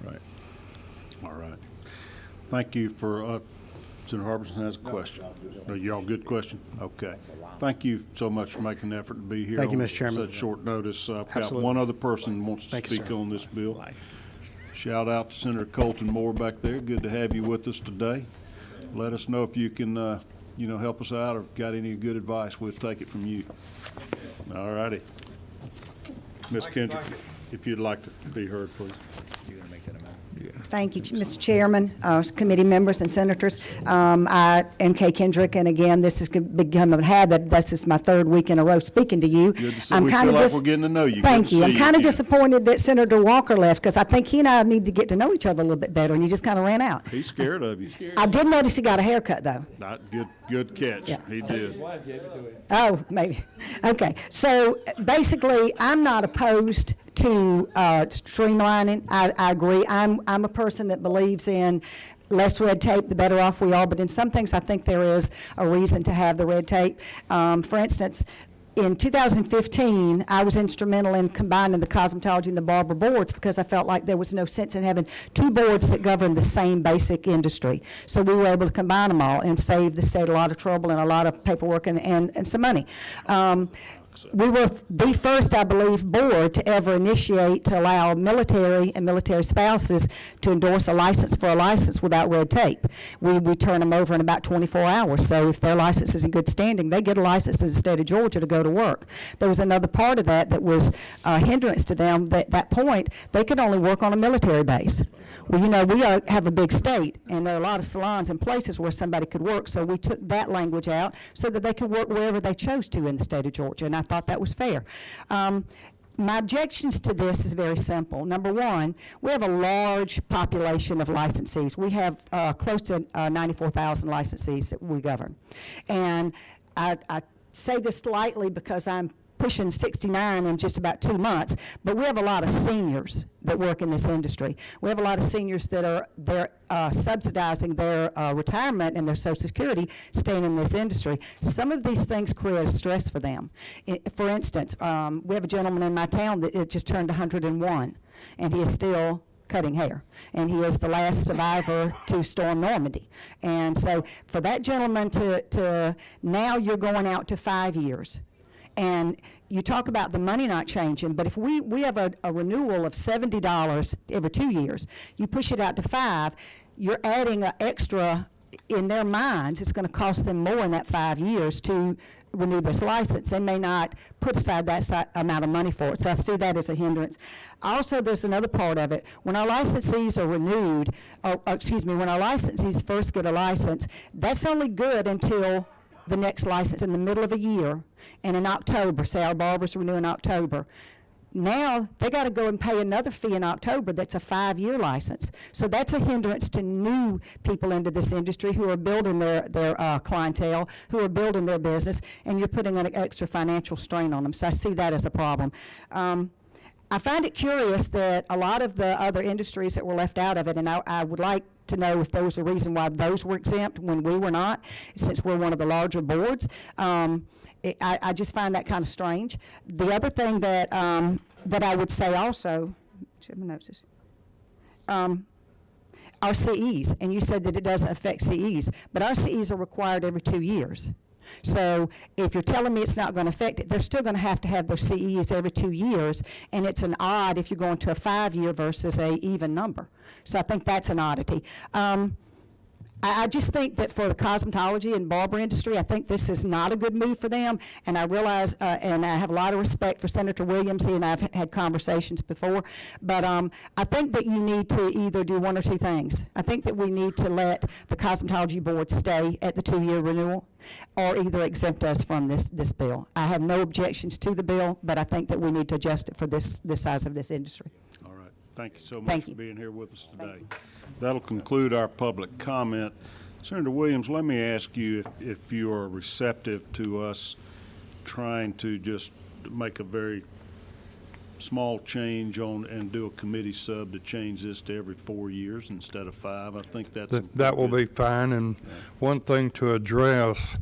Right. All right. Thank you for, Senator Harbison has a question. Are y'all good question? Okay. Thank you so much for making the effort to be here. Thank you, on Mr. Chairman. Such short notice. I've got Absolutely. one other person who wants to Thank you, speak sir. on this bill. Shout out to Senator Colton Moore back there. Good to have you with us today. Let us know if you can, help us out or got any good advice. We'll take it from you. All righty. Ms. Kendrick, if you'd like to be heard, please. Thank you, Mr. Chairman, committee members and senators. I am Kay Kendrick, and again, this has become a habit. This is my 3rd week in a row speaking to you. Good to see. We feel like we're getting to know you. Thank Good to you. see I'm kind of again. disappointed that Senator Walker left, because I think he and I need to get to know each other a little bit better, and he just kind of ran out. He's scared of you. I did notice he got a haircut, though. Not good catch. Yeah. He did. Oh, maybe. Okay. So basically, I'm not opposed to streamlining. I agree. I'm a person that believes in less red tape, the better off we are. But in some things, I think there is a reason to have the red tape. For instance, in 2015, I was instrumental in combining the cosmetology and the barber boards because I felt like there was no sense in having 2 boards that govern the same basic industry. So we were able to combine them all and save the state a lot of trouble and a lot of paperwork and some money. We were the first, I believe, board to ever initiate to allow military and military spouses to endorse a license for a license without red tape. We turn them over in about 24 hours. So if their license is in good standing, they get a license in the state of Georgia to go to work. There was another part of that was a hindrance to them. At that point, they could only work on a military base. Well, we have a big state, and there are a lot of salons and places where somebody could work, so we took that language out so that they could work wherever they chose to in the state of Georgia, and I thought that was fair. My objections to this is very simple. Number one, we have a large population of licensees. We have close to 94,000 licensees that we govern. And I say this lightly because I'm pushing 69 in just about 2 months, but we have a lot of seniors that work in this industry. We have a lot of seniors that are subsidizing their retirement and their Social Security staying in this industry. Some of these things create stress for them. For instance, we have a gentleman in my town that just turned 101, and he is still cutting hair, and he is the last survivor to Storm Normandy. And so for that gentleman to now you're going out to 5 years. And you talk about the money not changing, but if we have a renewal of $70 every 2 years, you push it out to 5, you're adding an extra, in their minds, it's going to cost them more in that 5 years to renew this license. They may not put aside that amount of money for it. So I see that as a hindrance. Also, there's another part of it. When our licensees are renewed, when our licensees first get a license, that's only good until the next license in the middle of a year, and in October, say our barbers renew in October. Now, they got to go and pay another fee in October that's a 5-year license. So that's a hindrance to new people into this industry who are building their clientele, who are building their business, and you're putting an extra financial strain on them. So I see that as a problem. I find it curious that a lot of the other industries that were left out of it, and I would like to know if there was a reason why those were exempt when we were not, since we're one of the larger boards. I just find that kind of strange. The other thing that I would say also, check my notes, our CEs, and you said that it doesn't affect CEs, but our CEs are required every 2 years. So if you're telling me it's not going to affect it, they're still going to have their CEs every 2 years, and it's an odd if you're going to a 5-year versus a even number. So I think that's an oddity. I just think that for the cosmetology and barber industry, I think this is not a good move for them, and I realize, and I have a lot of respect for Senator Williams. He and I have had conversations before, but I think that you need to either do one or two things. I think that we need to let the cosmetology board stay at the 2-year renewal, or either exempt us from this bill. I have no objections to the bill, but I think that we need to adjust it for this size of this industry. All right. Thank you so much Thank for you. being here with us today. That'll conclude our public comment. Senator Williams, let me ask you if you are receptive to us trying to just make a very small change on and do a committee sub to change this to every 4 years instead of 5. I think That will be fine. And one thing to address,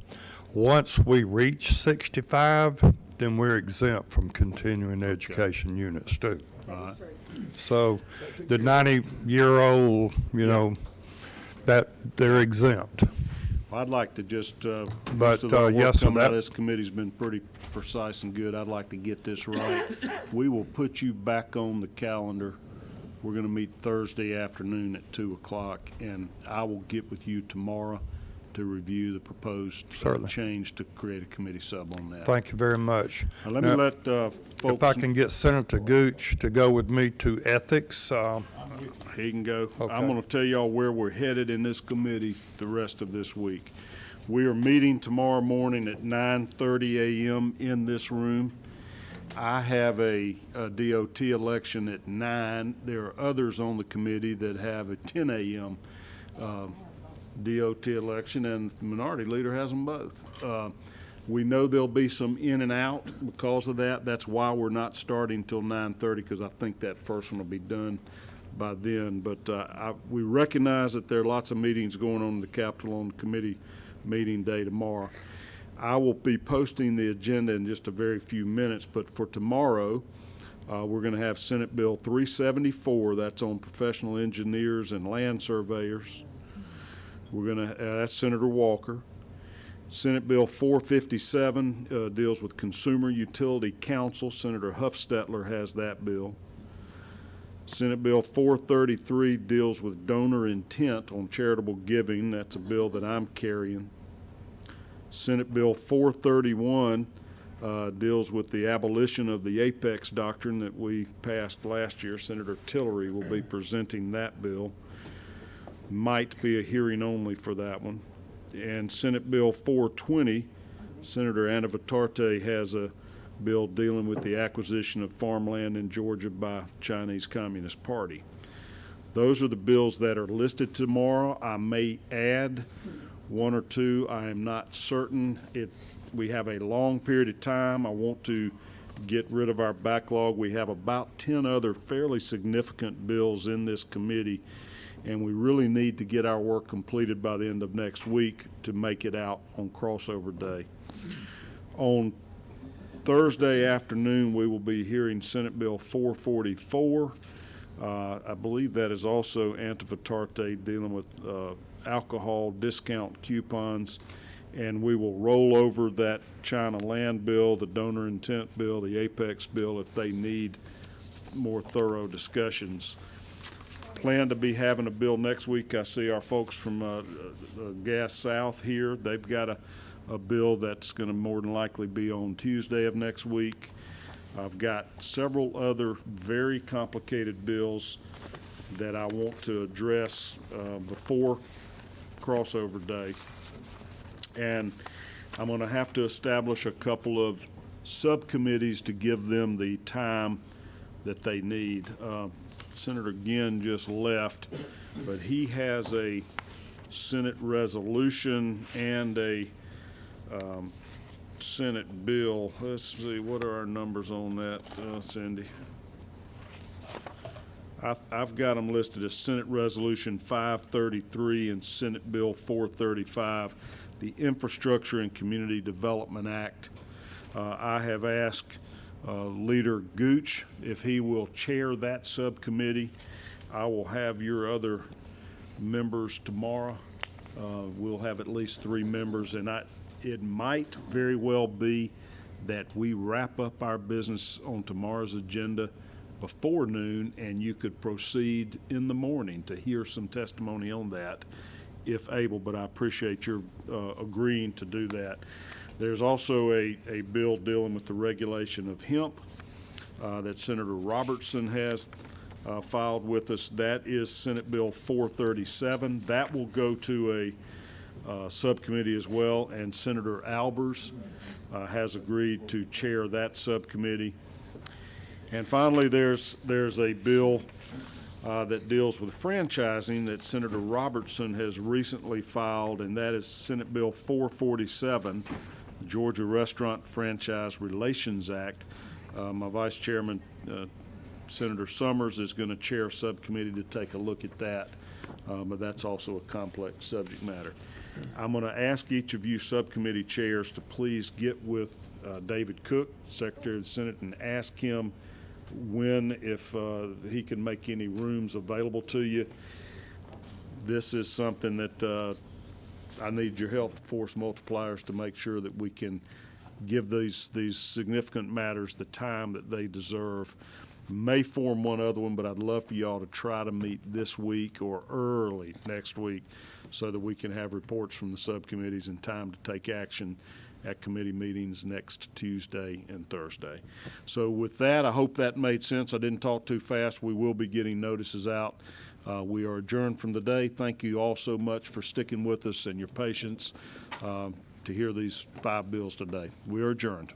once we reach 65, then we're exempt from continuing education units too. All right. So the 90-year-old, that they're exempt. I'd like to just, But, most of our work yes, sir, coming out of that- this committee's been pretty precise and good. I'd like to get this right. We will put you back on the calendar. We're going to meet Thursday afternoon at 2 o'clock, and I will get with you tomorrow to review the proposed Certainly. change to create a committee sub on that. Thank you very much. Now, let me let folks. If I can get Senator Gooch to go with me to ethics. He can go. Okay. I'm going to tell y'all where we're headed in this committee the rest of this week. We are meeting tomorrow morning at 9:30 a.m. in this room. I have a DOT election at 9. There are others on the committee that have a 10 a.m. DOT election, and the minority leader has them both. We know there'll be some in and out because of that. That's why we're not starting till 9:30, because I think that first one will be done by then. But we recognize that there are lots of meetings going on in the Capitol on committee meeting day tomorrow. I will be posting the agenda in just a very few minutes, but for tomorrow, we're going to have Senate Bill 374. That's on professional engineers and land surveyors. We're going to, that's Senator Walker. Senate Bill 457 deals with Consumer Utility Council. Senator Huffstetler has that bill. Senate Bill 433 deals with donor intent on charitable giving. That's a bill that I'm carrying. Senate Bill 431 deals with the abolition of the Apex Doctrine that we passed last year. Senator Tillery will be presenting that bill. Might be a hearing only for that one. And Senate Bill 420, Senator Anna Vitarte has a bill dealing with the acquisition of farmland in Georgia by Chinese Communist Party. Those are the bills that are listed tomorrow. I may add one or two. I am not certain. We have a long period of time. I want to get rid of our backlog. We have about 10 other fairly significant bills in this committee, and we really need to get our work completed by the end of next week to make it out on crossover day. On Thursday afternoon, we will be hearing Senate Bill 444. I believe that is also Anna Vitarte dealing with alcohol discount coupons, and we will roll over that China land bill, the donor intent bill, the Apex bill if they need more thorough discussions. Plan to be having a bill next week. I see our folks from Gas South here. They've got a bill that's going to more than likely be on Tuesday of next week. I've got several other very complicated bills that I want to address before crossover day. And I'm going to have to establish a couple of subcommittees to give them the time that they need. Senator Ginn just left, but he has a Senate resolution and a Senate bill. Let's see, what are our numbers on that, Cindy? I've got them listed as Senate Resolution 533 and Senate Bill 435, the Infrastructure and Community Development Act. I have asked Leader Gooch if he will chair that subcommittee. I will have your other members tomorrow. We'll have at least 3 members, and It might very well be that we wrap up our business on tomorrow's agenda before noon, and you could proceed in the morning to hear some testimony on that, if able, but I appreciate your agreeing to do that. There's also a bill dealing with the regulation of hemp that Senator Robertson has filed with us. That is Senate Bill 437. That will go to a subcommittee as well, and Senator Albers has agreed to chair that subcommittee. And finally, there's a bill that deals with franchising that Senator Robertson has recently filed, and that is Senate Bill 447, the Georgia Restaurant Franchise Relations Act. My Vice Chairman, Senator Summers, is going to chair a subcommittee to take a look at that, but that's also a complex subject matter. I'm going to ask each of you subcommittee chairs to please get with David Cook, Secretary of the Senate, and ask him when, if he can make any rooms available to you. This is something that I need your help, force multipliers, to make sure that we can give these significant matters the time that they deserve. May form one other one, but I'd love for y'all to try to meet this week or early next week so that we can have reports from the subcommittees in time to take action at committee meetings next Tuesday and Thursday. So with that, I hope that made sense. I didn't talk too fast. We will be getting notices out. We are adjourned from the day. Thank you all so much for sticking with us and your patience to hear these 5 bills today. We are adjourned.